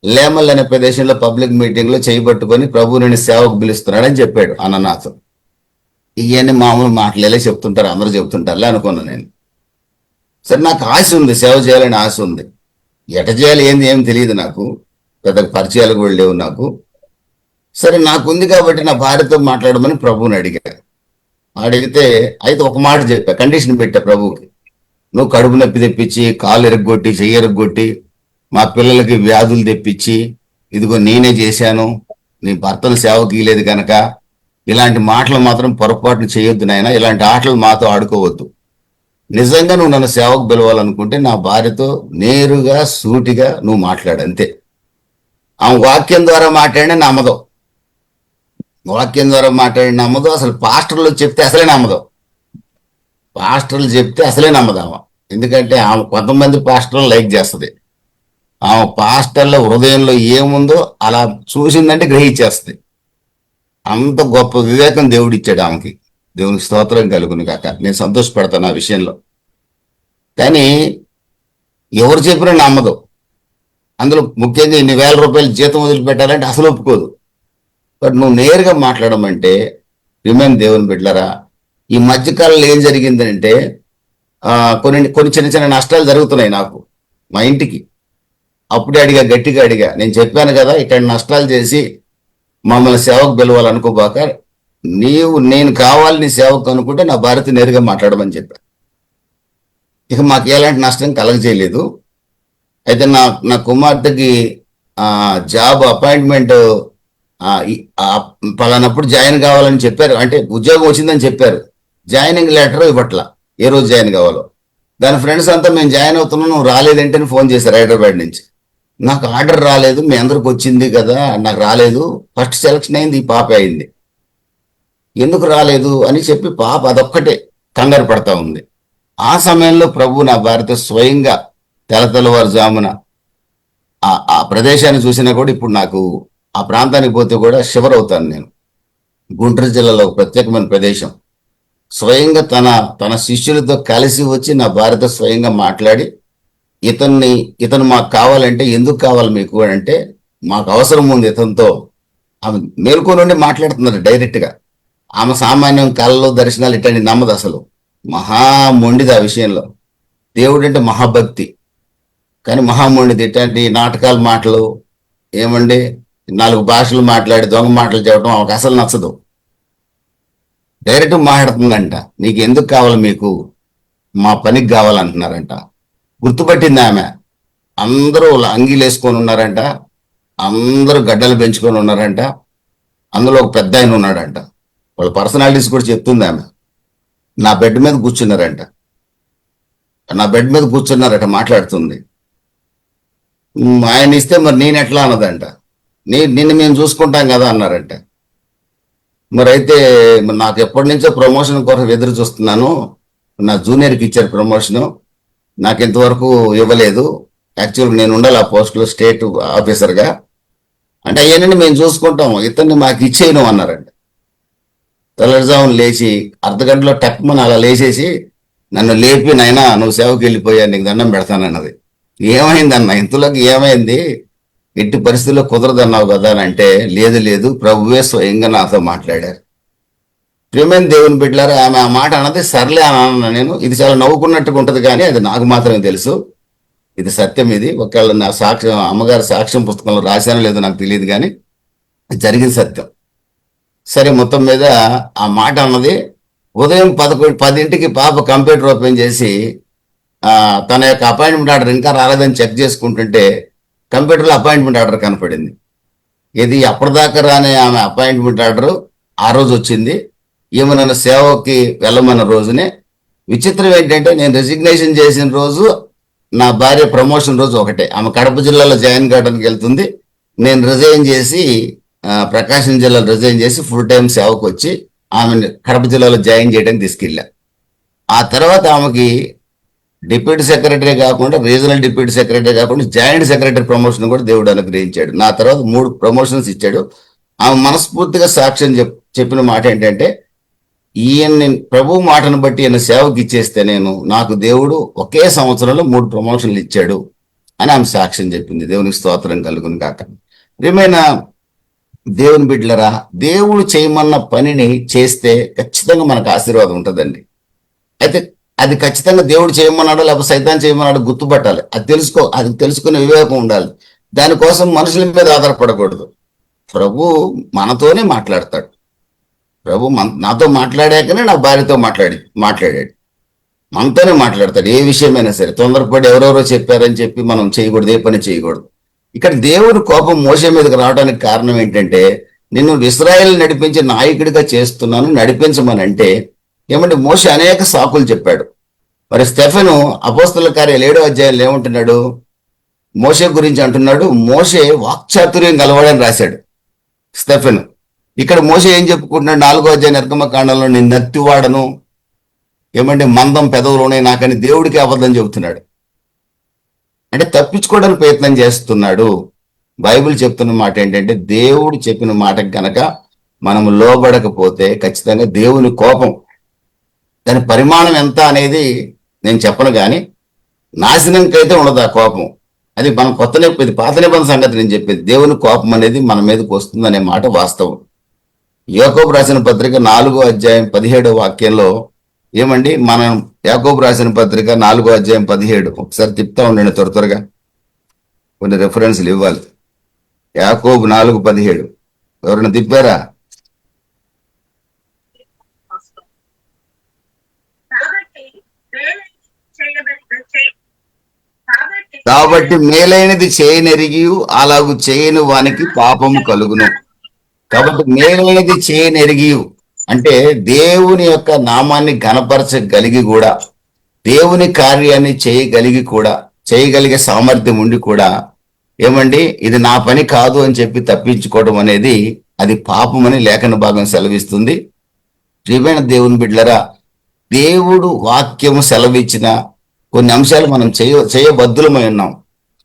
లేమల్ అనే ప్రదేశంలో పబ్లిక్ మీటింగ్ లో చేయబట్టుకొని ప్రభు నేను సేవకు పిలుస్తున్నాడని చెప్పాడు అన్ననాథ్. ఇవన్నీ మామూలు మాటలేలే చెప్తుంటారు, అందరూ చెప్తుంటారులే అనుకున్నా నేను. సరే, నాకు ఆశ ఉంది, సేవ చేయాలని ఆశ ఉంది. ఎట చేయాలి ఏంది ఏం తెలియదు నాకు, పెద్ద పరిచయాలు కూడా లేవు నాకు. సరే, నాకుంది కాబట్టి నా భార్యతో మాట్లాడమని ప్రభువుని అడిగితే అయితే ఒక మాట చెప్పా, కండిషన్ పెట్టా ప్రభువుకి, నువ్వు కడుపు నొప్పి తెప్పించి, కాలు ఎరగొట్టి, చెయ్యి ఎరగొట్టి, మా పిల్లలకి వ్యాధులు తెప్పించి, ఇదిగో నేనే చేశాను, నీ భర్తను సేవకి ఇలేదు కనుక ఇలాంటి మాటలు మాత్రం పొరపాటును చేయొద్దు నాయన, ఇలాంటి ఆటలు మాతో ఆడుకోవద్దు. నిజంగా నువ్వు నన్ను సేవకు పిలవాలనుకుంటే నా భార్యతో నేరుగా సూటిగా నువ్వు మాట్లాడు అంతే. ఆమె వాక్యం ద్వారా మాట్లాడినా నమ్మదు, వాక్యం ద్వారా మాట్లాడిన నమ్మదు, అసలు పాస్టర్లు చెప్తే అసలే నమ్మదు, పాస్టర్లు చెప్తే అసలే నమ్మదు ఆమె. ఎందుకంటే ఆమె కొంతమంది పాస్టర్లు లైక్ చేస్తుంది, ఆమె పాస్టర్ల హృదయంలో ఏముందో అలా చూసిందంటే గ్రహించేస్తుంది. అంత గొప్ప వివేకం దేవుడు ఇచ్చాడు ఆమెకి, దేవునికి స్తోత్రం కలుగును కాక. నేను సంతోషపడతాను ఆ విషయంలో. కానీ ఎవరు చెప్పినా నమ్మదు. అందులో ముఖ్యంగా ఇన్ని వేల రూపాయలు జీతం వదిలిపెట్టాలంటే అసలు ఒప్పుకోదు. బట్ నువ్వు నేరుగా మాట్లాడమంటే, రిమైన్ దేవుని బిడ్డలారా, ఈ మధ్యకాలంలో ఏం జరిగిందంటే కొన్ని చిన్న చిన్న నష్టాలు జరుగుతున్నాయి నాకు మా ఇంటికి. అప్పుడే గట్టిగా అడిగా, నేను చెప్పాను కదా ఇక్కడ నష్టాలు చేసి మమ్మల్ని సేవకు పిలవాలనుకోబాక, నేను కావాలి నీ సేవకు అనుకుంటే నా భార్యతో నేరుగా మాట్లాడమని చెప్పా. ఇక మాకు ఎలాంటి నష్టం కలగజేయలేదు. అయితే నా కుమార్తెకి జాబ్ అపాయింట్మెంట్ పలానప్పుడు జాయిన్ కావాలని చెప్పారు, అంటే ఉద్యోగం వచ్చిందని చెప్పారు. జాయినింగ్ లెటర్ ఇవ్వట్ల, ఏ రోజు జాయిన్ కావాలో. దాని ఫ్రెండ్స్ అంతా మేము జాయిన్ అవుతున్నాం, నువ్వు రాలేదంటే ఫోన్ చేశారు హైదరాబాద్ నుంచి. నాకు ఆర్డర్ రాలేదు, మీ అందరికి వచ్చింది కదా, నాకు రాలేదు, ఫస్ట్ సెలక్షన్ అయింది, ఈ పాప అయింది, ఎందుకు రాలేదు అని చెప్పి పాప అదొక్కటే కంగారు పడతా ఉంది. ఆ సమయంలో ప్రభు నా భార్యతో స్వయంగా తెల్లవారుజామున ఆ ప్రదేశాన్ని చూసినా కూడా ఇప్పుడు నాకు ఆ ప్రాంతానికి పోతే కూడా షివర్ అవుతాను నేను. గుంటూరు జిల్లాలో ప్రత్యేకమైన ప్రదేశం, స్వయంగా తన శిష్యులతో కలిసి వచ్చి నా భార్యతో స్వయంగా మాట్లాడి ఇతను మాకు కావాలంటే ఎందుకు కావాలి మీకు అని అంటే మాకు అవసరం ఉంది ఇతనితో. ఆమె మేల్కొని ఉండి మాట్లాడుతున్నారు డైరెక్ట్ గా. ఆమె సామాన్యం కళలు దర్శనాలు ఇట్లాంటి నమ్మదు అసలు. మహా మొండిది ఆ విషయంలో. దేవుడు అంటే మహాభక్తి, కానీ మహామొండిది. ఇట్లాంటి నాటకాల మాటలు ఏమండి, 4 భాషలు మాట్లాడి దొంగ మాటలు చెప్పడం ఆమెకు అసలు నచ్చదు. డైరెక్ట్ మాట్లాడుతుందంట, నీకు ఎందుకు కావాలి, మీకు మా పనికి కావాలంటున్నారంట. గుర్తుపట్టింది ఆమె. అందరూ అంగీలు వేసుకొని ఉన్నారంట, అందరూ గడ్డలు పెంచుకొని ఉన్నారంట, అందులో ఒక పెద్ద ఆయన ఉన్నాడంట. వాళ్ళ పర్సనాలిటీస్ కూడా చెప్తుంది ఆమె. నా బెడ్ మీద కూర్చున్నారట మాట్లాడుతుంది. ఆయన ఇస్తే మరి నేను ఎట్లా అన్నదంట. నిన్ను మేము చూసుకుంటాం కదా అన్నారంట. మరి అయితే నాకు ఎప్పటి నుంచో ప్రమోషన్ కోసం ఎదురు చూస్తున్నాను, నా జూనియర్కి ఇచ్చారు ప్రమోషను, నాకు ఇంతవరకు ఇవ్వలేదు. యాక్చువల్గా నేను ఉండాలి ఆ పోస్టులో స్టేట్ ఆఫీసర్గా. అంటే అయ్యానండి మేము చూసుకుంటాం, ఇతన్ని మాకు ఇచ్చేయను అన్నారంట. తెల్లవారుజామున లేచి అర్ధగంటలో టక్మని అలా లేచేసి నన్ను లేపి, నాయనా నువ్వు సేవకి వెళ్ళిపోయా, నీకు దండం పెడతానన్నది. ఏమైందన్న, ఇంతలోకి ఏమైంది, ఎట్టి పరిస్థితుల్లో కుదరదన్నావు కదా అని అంటే, లేదు ప్రభువే స్వయంగా నాతో మాట్లాడారు. ప్రియమైన దేవుని బిడ్డలారా, ఆమె ఆ మాట అన్నది సర్లే అని అన్నా నేను. ఇది చాలా నవ్వుకున్నట్టుగా ఉంటుంది, కానీ అది నాకు మాత్రమే తెలుసు, ఇది సత్యం. ఇది ఒకవేళ నా సాక్ష్యం, అమ్మగారి సాక్ష్యం పుస్తకంలో రాశానో లేదో నాకు తెలియదు, కానీ జరిగిన సత్యం. సరే, మొత్తం మీద ఆ మాట అన్నది. ఉదయం 10ంటికి పాప కంప్యూటర్ ఓపెన్ చేసి తన యొక్క అపాయింట్మెంట్ ఆర్డర్ ఇంకా రాలేదని చెక్ చేసుకుంటుంటే కంప్యూటర్లో అపాయింట్మెంట్ ఆర్డర్ కనపడింది. ఇది అప్పటిదాకా రాని ఆమె అపాయింట్మెంట్ ఆర్డర్ ఆ రోజు వచ్చింది. ఈమె నన్ను సేవకి వెళ్ళమన్న రోజునే. విచిత్రం ఏంటంటే, నేను రెసిగ్నేషన్ చేసిన రోజు నా భార్య ప్రమోషన్ రోజు ఒకటే. ఆమె కడప జిల్లాలో జాయిన్ కావడానికి వెళ్తుంది. నేను రిజైన్ చేసి ప్రకాశం జిల్లాలో రిజైన్ చేసి ఫుల్ టైం సేవకు వచ్చి ఆమెను కడప జిల్లాలో జాయిన్ చేయడానికి తీసుకెళ్ళా. ఆ తర్వాత ఆమెకి డిప్యూటీ సెక్రటరీ కాకుండా, రీజనల్ డిప్యూటీ సెక్రటరీ కాకుండా, జాయింట్ సెక్రటరీ ప్రమోషన్ కూడా దేవుడు అనుగ్రహించాడు. నా తర్వాత 3 ప్రమోషన్స్ ఇచ్చాడు. ఆమె మనస్ఫూర్తిగా సాక్ష్యం చెప్పిన మాట ఏంటంటే, ఈయన్ని ప్రభు మాటను బట్టి ఈయన సేవకి ఇచ్చేస్తే నాకు దేవుడు ఒకే సంవత్సరంలో 3 ప్రమోషన్లు ఇచ్చాడు అని ఆమె సాక్ష్యం చెప్పింది. దేవునికి స్తోత్రం కలుగును కాక. ప్రియమైన దేవుని బిడ్డలరా, దేవుడు చేయమన్న పనిని చేస్తే ఖచ్చితంగా మనకు ఆశీర్వాదం ఉంటుందండి. అయితే అది ఖచ్చితంగా దేవుడు చేయమన్నాడో లేకపోతే సైతాన్ చేయమన్నాడో గుర్తుపట్టాలి. అది తెలుసుకునే వివేకం ఉండాలి. దానికోసం మనుషుల మీద ఆధారపడకూడదు. ప్రభు మనతోనే మాట్లాడతాడు. ప్రభు నాతో మాట్లాడాకనే నా భార్యతో మాట్లాడాడు. మనతోనే మాట్లాడతాడు ఏ విషయమైనా సరే. తొందరపడి ఎవరెవరో చెప్పారని చెప్పి మనం చేయకూడదు, ఏ పని చేయకూడదు. ఇక్కడ దేవుని కోపం మోషే మీదకి రావడానికి కారణం ఏంటంటే, నిన్ను ఇశ్రాయేలు నడిపించే నాయకుడిగా చేస్తున్నాను, నడిపించమని అంటే ఏమంటే మోషే అనేక సాకులు చెప్పాడు. మరి స్టెఫెను అపోస్తల కార్యాలు 7వ అధ్యాయంలో ఏమంటున్నాడు, మోషే గురించి అంటున్నాడు, మోషే వాక్చాతుర్యం గలవాడని రాశాడు స్టెఫెను. ఇక్కడ మోషే ఏం చెప్పుకుంటున్నాడు, 4వ అధ్యాయం నిర్గమకాండంలో, నేను నత్తివాడను, ఏమంటే మందం పెదవులోనే నాకని దేవుడికి అబద్ధం చెబుతున్నాడు. అంటే తప్పించుకోవడానికి ప్రయత్నం చేస్తున్నాడు. బైబిల్ చెప్తున్న మాట ఏంటంటే, దేవుడు చెప్పిన మాటకు గనక మనము లోబడకపోతే ఖచ్చితంగా దేవుని కోపం, దాని పరిమాణం ఎంత అనేది నేను చెప్పను, కానీ నాశనంకైతే ఉండదు ఆ కోపం. అది మనం ఇది పాత నిబంధన సంగతి నేను చెప్పేది. దేవుని కోపం అనేది మన మీదకి వస్తుంది అనే మాట వాస్తవం. యాకోబు రాసిన పత్రిక 4వ అధ్యాయం 17వ వాక్యంలో ఏమండి, మనం యాకోబు రాసిన పత్రిక 4వ అధ్యాయం 17 ఒకసారి తిప్పుతా ఉండండి త్వరగా, కొన్ని రెఫరెన్స్లు ఇవ్వాలి. యాకోబు 4:17 ఎవరైనా తిప్పారా? కాబట్టి మేలైనది చేయనెరిగి అలాగూ చేయని వానికి పాపము కలుగును. కాబట్టి మేలైనది చేయనెరిగి అంటే దేవుని యొక్క నామాన్ని ఘనపరచగలిగి కూడా, దేవుని కార్యాన్ని చేయగలిగే సామర్థ్యం ఉండి కూడా ఏమండి ఇది నా పని కాదు అని చెప్పి తప్పించుకోవడం అనేది అది పాపమని లేఖన భాగం సెలవిస్తుంది. ప్రియమైన దేవుని బిడ్డలరా, దేవుడు వాక్యము సెలవిచ్చిన కొన్ని అంశాలు మనం చేయబద్దులమై ఉన్నాం.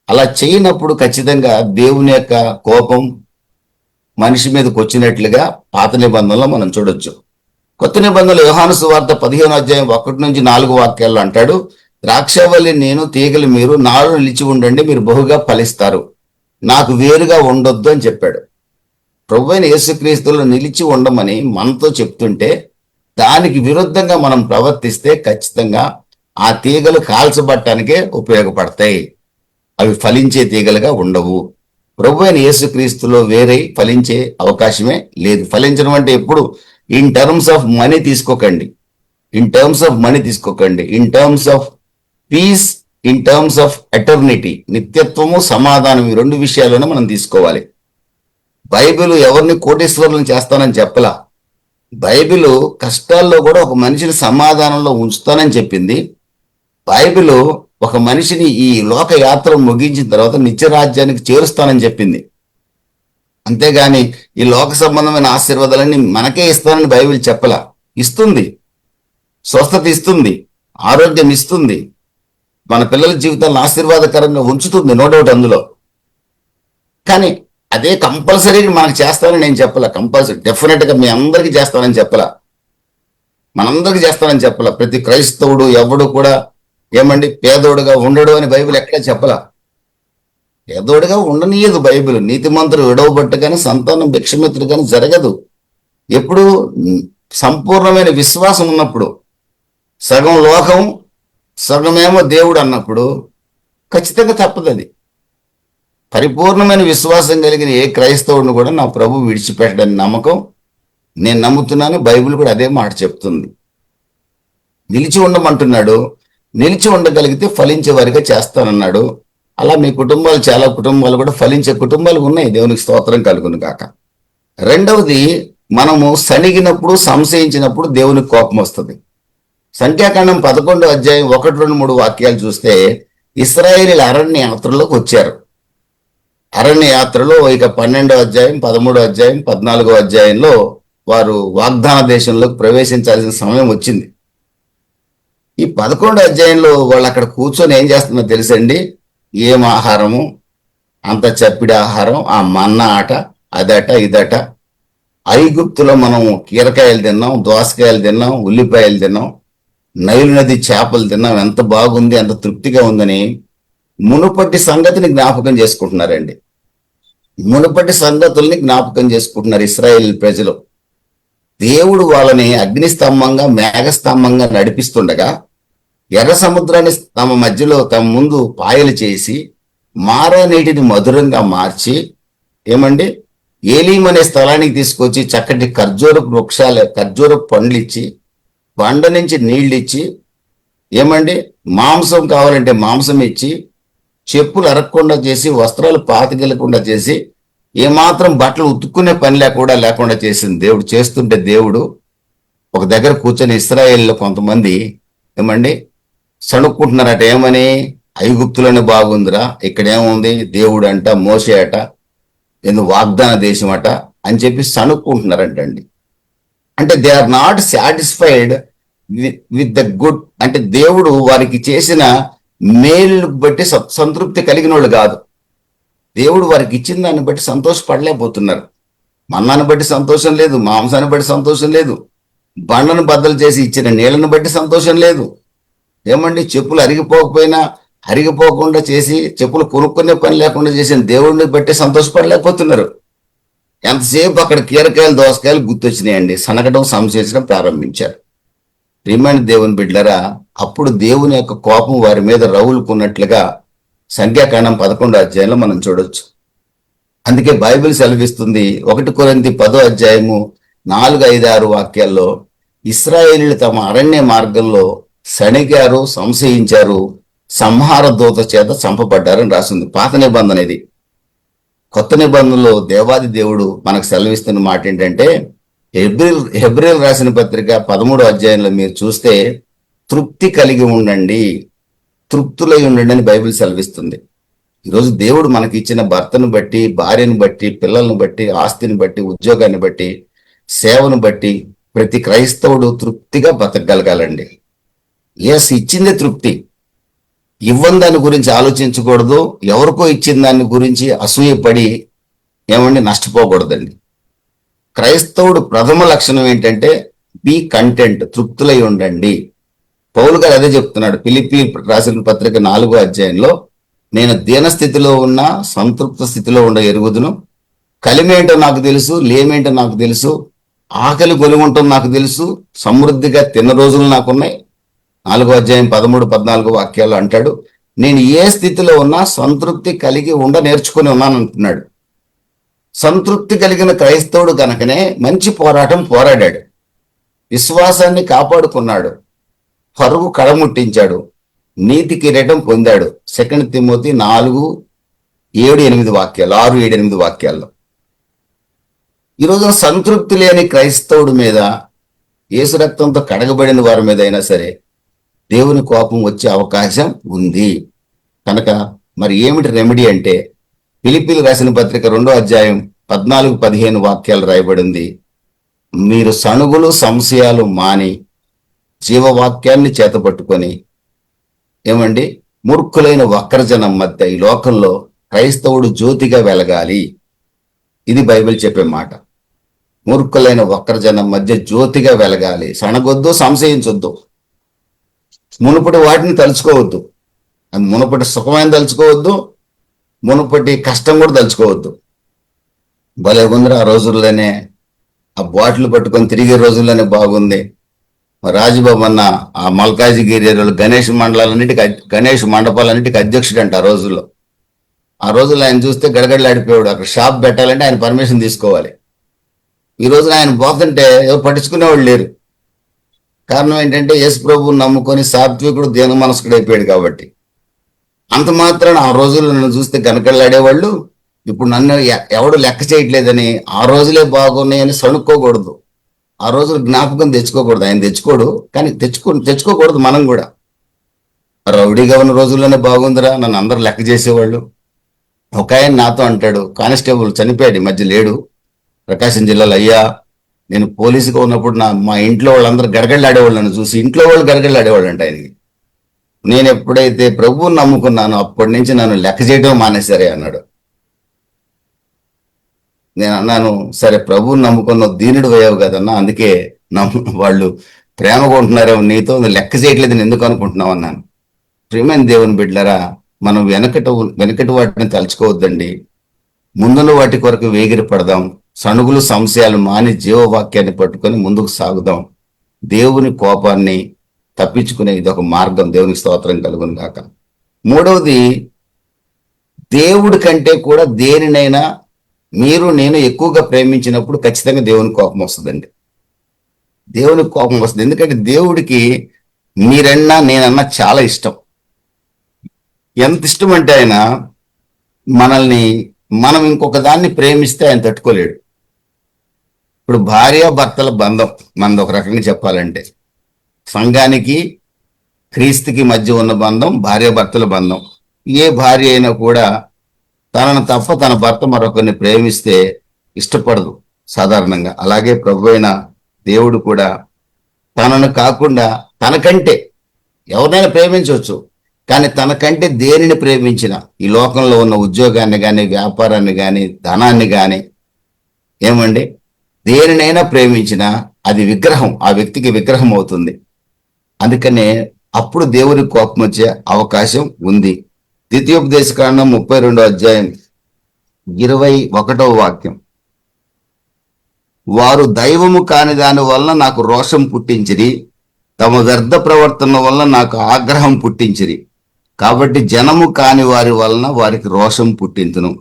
అలా చేయనప్పుడు ఖచ్చితంగా దేవుని యొక్క కోపం మనిషి మీదకి వచ్చినట్లుగా పాత నిబంధనలో మనం చూడొచ్చు. కొత్త నిబంధనలు యోహాను సువార్త 15 అధ్యాయం 1 నుంచి 4 అంటాడు, ద్రాక్షవల్లి నేను, తీగలు మీరు, నాలో నిలిచి ఉండండి, మీరు బహుగా ఫలిస్తారు, నాకు వేరుగా ఉండొద్దు అని చెప్పాడు. ప్రభువైన యేసుక్రీస్తులో నిలిచి ఉండమని మనతో చెప్తుంటే దానికి విరుద్ధంగా మనం ప్రవర్తిస్తే ఖచ్చితంగా ఆ తీగలు కాల్చబట్టానికే ఉపయోగపడతాయి, అవి ఫలించే తీగలుగా ఉండవు. ప్రభువైన యేసుక్రీస్తులో వేరే ఫలించే అవకాశమే లేదు. ఫలించడం అంటే ఎప్పుడు ఇన్ టర్మ్స్ ఆఫ్ మనీ తీసుకోకండి, ఇన్ టర్మ్స్ ఆఫ్ మనీ తీసుకోకండి, in terms of peace, in terms of eternity, నిత్యత్వము సమాధానం, ఈ 2 విషయాల్లోనే మనం తీసుకోవాలి. బైబిల్ ఎవరిని కోటీశ్వరులను చేస్తానని చెప్పలా. బైబిల్ కష్టాల్లో కూడా ఒక మనిషిని సమాధానంలో ఉంచుతానని చెప్పింది. బైబిల్ ఒక మనిషిని ఈ లోక యాత్ర ముగించిన తర్వాత నిత్యరాజ్యానికి చేరుస్తానని చెప్పింది. అంతేగాని ఈ లోక సంబంధమైన ఆశీర్వాదాలన్నీ మనకే ఇస్తానని బైబిల్ చెప్పలా. ఇస్తుంది, స్వస్థత ఇస్తుంది, ఆరోగ్యం ఇస్తుంది, మన పిల్లల జీవితాలను ఆశీర్వాదకరంగా ఉంచుతుంది, నో డౌట్ అందులో. కానీ అదే కంపల్సరీ మనకు చేస్తానని నేను చెప్పలా. కంపల్సరీ డెఫినెట్ గా మీ అందరికీ చేస్తానని చెప్పలా, మనందరికీ చేస్తానని చెప్పలా. ప్రతి క్రైస్తవుడు ఎవడు కూడా పేదోడుగా ఉండడు అని బైబిల్ ఎక్కడా చెప్పలా. పేదోడుగా ఉండనీయదు బైబిల్. నీతిమంతుడు విడవబట్టు కానీ సంతానం భిక్షమిత్రుడు కానీ జరగదు. ఎప్పుడు సంపూర్ణమైన విశ్వాసం ఉన్నప్పుడు, సగం లోకం సగమేమో దేవుడు అన్నప్పుడు ఖచ్చితంగా తప్పదు. అది పరిపూర్ణమైన విశ్వాసం కలిగిన ఏ క్రైస్తవుడిని కూడా నా ప్రభు విడిచిపెట్టడని నమ్మకం నేను నమ్ముతున్నాను. బైబిల్ కూడా అదే మాట చెప్తుంది. నిలిచి ఉండమంటున్నాడు, నిలిచి ఉండగలిగితే ఫలించే వారిగా చేస్తానన్నాడు. అలా మీ కుటుంబాలు, చాలా కుటుంబాలు కూడా ఫలించే కుటుంబాలు ఉన్నాయి. దేవునికి స్తోత్రం కలుగును గాక. రెండవది, మనము సణిగినప్పుడు, సంశయించినప్పుడు దేవునికి కోపం వస్తుంది. సంఖ్యాకాండం 11 అధ్యాయం 1, 2, 3 వాక్యాలు చూస్తే ఇశ్రాయేలీయులు అరణ్య యాత్రలోకి వచ్చారు. అరణ్య యాత్రలో ఇక 12వ అధ్యాయం, 13వ అధ్యాయం, 14వ అధ్యాయంలో వారు వాగ్దాన దేశంలోకి ప్రవేశించాల్సిన సమయం వచ్చింది. ఈ 11వ అధ్యాయంలో వాళ్ళు అక్కడ కూర్చొని ఏం చేస్తున్నారో తెలుసండి? ఏం ఆహారము, అంత చప్పిడి ఆహారం, ఆ మన్నా ఆట, అదట ఇదట. ఐగుప్తులో మనం కీరకాయలు తిన్నాం, దోసకాయలు తిన్నాం, ఉల్లిపాయలు తిన్నాం, నైలు నది చేపలు తిన్నాం, ఎంత బాగుంది, ఎంత తృప్తిగా ఉందని మునుపటి సంగతిని జ్ఞాపకం చేసుకుంటున్నారండి. మునుపటి సంగతుల్ని జ్ఞాపకం చేసుకుంటున్నారు ఇశ్రాయేల్ ప్రజలు. దేవుడు వాళ్ళని అగ్నిస్తంభంగా, మేఘస్తంభంగా నడిపిస్తుండగా ఎర్ర సముద్రాన్ని తమ మధ్యలో, తమ ముందు పాయలు చేసి మారా నీటిని మధురంగా మార్చి ఏలీం అనే స్థలానికి తీసుకొచ్చి చక్కటి ఖర్జూరపు వృక్షాలు, ఖర్జూరపు పండ్లు ఇచ్చి, బండ నుంచి నీళ్ళు ఇచ్చి, మాంసం కావాలంటే మాంసం ఇచ్చి, చెప్పులు అరగకుండా చేసి, వస్త్రాలు పాతగిలకుండా చేసి, ఏమాత్రం బట్టలు ఉతుక్కునే పని లేకుండా చేసింది దేవుడు. చేస్తుంటే దేవుడు ఒక దగ్గర కూర్చొని ఇశ్రాయేల్లో కొంతమంది సణుక్కుంటున్నారట. ఏమని? ఐగుప్తులోనే బాగుందిరా, ఇక్కడేముంది, దేవుడు అంట, మోసే అట, వాగ్దాన దేశం అట అని చెప్పి సణుక్కుంటున్నారంటండి. అంటే they are not satisfied with the good. అంటే దేవుడు వారికి చేసిన మేలు బట్టి సంతృప్తి కలిగిన వాళ్ళు కాదు. దేవుడు వారికి ఇచ్చిన దాన్ని బట్టి సంతోషపడలేకపోతున్నారు. మన్నాన్ని బట్టి సంతోషం లేదు, మాంసాన్ని బట్టి సంతోషం లేదు, బండను బద్దలు చేసి ఇచ్చిన నీళ్ళను బట్టి సంతోషం లేదు. చెప్పులు అరిగిపోకుండా చేసి, చెప్పులు కొనుక్కునే పని లేకుండా చేసిన దేవుడిని బట్టి సంతోషపడలేకపోతున్నారు. ఎంతసేపు అక్కడ కీరకాయలు, దోసకాయలు గుర్తొచ్చినాయండి, సనగడం, సంశయించడం ప్రారంభించారు. ప్రియమైన దేవుని బిడ్డలారా, అప్పుడు దేవుని యొక్క కోపం వారి మీద రవులుకున్నట్లుగా సంఖ్యాకాండం 11వ అధ్యాయంలో మనం చూడొచ్చు. అందుకే బైబిల్ సెలవిస్తుంది 1 కొరింథీ 10వ అధ్యాయము 4, 5, 6 వాక్యాల్లో ఇశ్రాయేలీయులు తమ అరణ్య మార్గంలో సణిగారు, సంశయించారు, సంహార దూత చేత చంపబడ్డారని రాసింది. పాత నిబంధన ఇది. కొత్త నిబంధనలో దేవాది దేవుడు మనకు సెలవిస్తున్న మాట ఏంటంటే, హెబ్రీయులు రాసిన పత్రిక 13వ అధ్యాయంలో మీరు చూస్తే తృప్తి కలిగి ఉండండి, తృప్తులై ఉండండి అని బైబిల్ సెలవిస్తుంది. ఈరోజు దేవుడు మనకి ఇచ్చిన భర్తను బట్టి, భార్యను బట్టి, పిల్లలను బట్టి, ఆస్తిని బట్టి, ఉద్యోగాన్ని బట్టి, సేవను బట్టి ప్రతి క్రైస్తవుడు తృప్తిగా బతకగలగాలండి. ఇచ్చిందే తృప్తి. ఇవ్వని దాని గురించి ఆలోచించకూడదు. ఎవరికో ఇచ్చిన దాని గురించి అసూయపడి నష్టపోకూడదండి. క్రైస్తవుడు ప్రథమ లక్షణం ఏంటంటే బీ కంటెంట్, తృప్తులై ఉండండి. పౌలు గారు అదే చెప్తున్నాడు ఫిలిప్పీ రాసిన పత్రిక 4వ అధ్యాయంలో, నేను దీన స్థితిలో ఉన్నా సంతృప్త స్థితిలో ఉండ ఎరుగుదును, కలిమేంటో నాకు తెలుసు, లేమేంటో నాకు తెలుసు, ఆకలి గొలుగుంటం నాకు తెలుసు, సమృద్ధిగా తిన్న రోజులు నాకున్నాయి. 4వ అధ్యాయం 13, 14 వాక్యాలు అంటాడు, నేను ఏ స్థితిలో ఉన్నా సంతృప్తి కలిగి ఉండ నేర్చుకుని ఉన్నాను అంటున్నాడు. సంతృప్తి కలిగిన క్రైస్తవుడు కనుకనే మంచి పోరాటం పోరాడాడు, విశ్వాసాన్ని కాపాడుకున్నాడు, పరుగు కడముట్టించాడు, నీతి కిరీటం పొందాడు. 2 తిమోతి 4, 7, 8 వాక్యాలు, 6, 7, 8 వాక్యాల్లో. ఈరోజు సంతృప్తి లేని క్రైస్తవుడి మీద, యేసు రక్తంతో కడగబడిన వారి మీద అయినా సరే దేవుని కోపం వచ్చే అవకాశం ఉంది. కనుక మరి ఏమిటి రెమెడీ అంటే, ఫిలిప్పీలు రాసిన పత్రిక 2వ అధ్యాయం 14, 15 వాక్యాలు రాయబడింది. మీరు సణుగులు సంశయాలు మాని జీవవాక్యాన్ని చేతపట్టుకొని, ఏమండి, మూర్ఖులైన వక్రజనం మధ్య ఈ లోకంలో క్రైస్తవుడు జ్యోతిగా వెలగాలి. ఇది బైబిల్ చెప్పే మాట. మూర్ఖులైన వక్రజనం మధ్య జ్యోతిగా వెలగాలి. సణగొద్దు, సంశయించొద్దు, మునుపటి వాటిని తలుచుకోవద్దు, మునుపటి సుఖమైన తలుచుకోవద్దు, మునుపటి కష్టం కూడా తలుచుకోవద్దు. భలే ఉందిరా ఆ రోజుల్లోనే, ఆ బాటిల్ పట్టుకొని తిరిగే రోజుల్లోనే బాగుంది. రాజబాబు అన్న ఆ మల్కాజిగిరి ఏరియాలో గణేష్ మండపాలన్నిటికీ అధ్యక్షుడు అంట ఆ రోజుల్లో. ఆ రోజుల్లో ఆయన చూస్తే గడగడలాడిపోయాడు. అక్కడ షాప్ పెట్టాలంటే ఆయన పర్మిషన్ తీసుకోవాలి. ఈ రోజున ఆయన పోతుంటే ఎవరు పట్టించుకునేవాళ్ళు లేరు. కారణం ఏంటంటే యేసు ప్రభువుని నమ్ముకొని సాత్వికుడు దీన మనస్కుడు అయిపోయాడు కాబట్టి. అంత మాత్రాన ఆ రోజుల్లో నన్ను చూస్తే గనకళ్ళాడేవాళ్ళు, ఇప్పుడు నన్ను ఎవడు లెక్క చేయట్లేదని, ఆ రోజులే బాగున్నాయని సణుక్కోకూడదు, ఆ రోజులు జ్ఞాపకం తెచ్చుకోకూడదు. ఆయన తెచ్చుకోడు, కానీ తెచ్చుకోకూడదు మనం కూడా. రౌడీగా ఉన్న రోజుల్లోనే బాగుందిరా, నన్ను అందరూ లెక్క చేసేవాళ్ళు. ఒక ఆయన నాతో అంటాడు, కానిస్టేబుల్ చనిపోయాడు, ఈ మధ్య లేడు, ప్రకాశం జిల్లాలో. అయ్యా, నేను పోలీసుగా ఉన్నప్పుడు మా ఇంట్లో వాళ్ళందరూ గడగడలాడేవాళ్ళు, నన్ను చూసి ఇంట్లో వాళ్ళు గడగడలాడేవాళ్ళు అంట ఆయనకి. నేను ఎప్పుడైతే ప్రభువుని నమ్ముకున్నానో అప్పటి నుంచి నన్ను లెక్క చేయడం మానేశారే అన్నాడు. నేను అన్నాను, సరే ప్రభువుని నమ్ముకున్న దీనుడు అయ్యావు కదన్నా, అందుకే వాళ్ళు ప్రేమగా ఉంటున్నారేమో నీతో, లెక్క చేయట్లేదు నేను ఎందుకు అనుకుంటున్నావు అన్నాను. ప్రియమైన దేవుని బిడ్డలారా, మనం వెనకటి వాటిని తలుచుకోవద్దండి, ముందున్న వాటి కొరకు వేగిరి పడదాం. సణుగులు సంశయాలు మాని జీవవాక్యాన్ని పట్టుకొని ముందుకు సాగుదాం. దేవుని కోపాన్ని తప్పించుకునే ఇది ఒక మార్గం. దేవునికి స్తోత్రం కలుగును గాక. మూడవది, దేవుడి కంటే కూడా దేనినైనా మీరు నేను ఎక్కువగా ప్రేమించినప్పుడు ఖచ్చితంగా దేవుని కోపం వస్తుందండి. దేవుని కోపం వస్తుంది. ఎందుకంటే దేవుడికి మీరన్నా నేనన్నా చాలా ఇష్టం. ఎంత ఇష్టం అంటే ఆయన మనం ఇంకొక దాన్ని ప్రేమిస్తే ఆయన తట్టుకోలేడు. ఇప్పుడు భార్యాభర్తల బంధం మనది ఒక రకంగా చెప్పాలంటే, సంఘానికి క్రీస్తుకి మధ్య ఉన్న బంధం భార్యాభర్తల బంధం. ఏ భార్య అయినా కూడా తనను తప్ప తన భర్త మరొకరిని ప్రేమిస్తే ఇష్టపడదు సాధారణంగా. అలాగే ప్రభు అయిన దేవుడు కూడా తనను కాకుండా తనకంటే ఎవరినైనా ప్రేమించవచ్చు, కానీ తనకంటే దేనిని ప్రేమించిన, ఈ లోకంలో ఉన్న ఉద్యోగాన్ని కానీ, వ్యాపారాన్ని కానీ, ధనాన్ని కానీ, ఏమండి, దేనినైనా ప్రేమించినా అది విగ్రహం, ఆ వ్యక్తికి విగ్రహం అవుతుంది. అందుకనే అప్పుడు దేవుని కోపం వచ్చే అవకాశం ఉంది. ద్వితీయోపదేశకాండం 32వ అధ్యాయం 21వ వాక్యం, వారు దైవము కాని దాని వలన నాకు రోషం పుట్టించిరి, తమ వ్యర్థ ప్రవర్తన వలన నాకు ఆగ్రహం పుట్టించిరి, కాబట్టి జనము కాని వారి వలన వారికి రోషం పుట్టించును.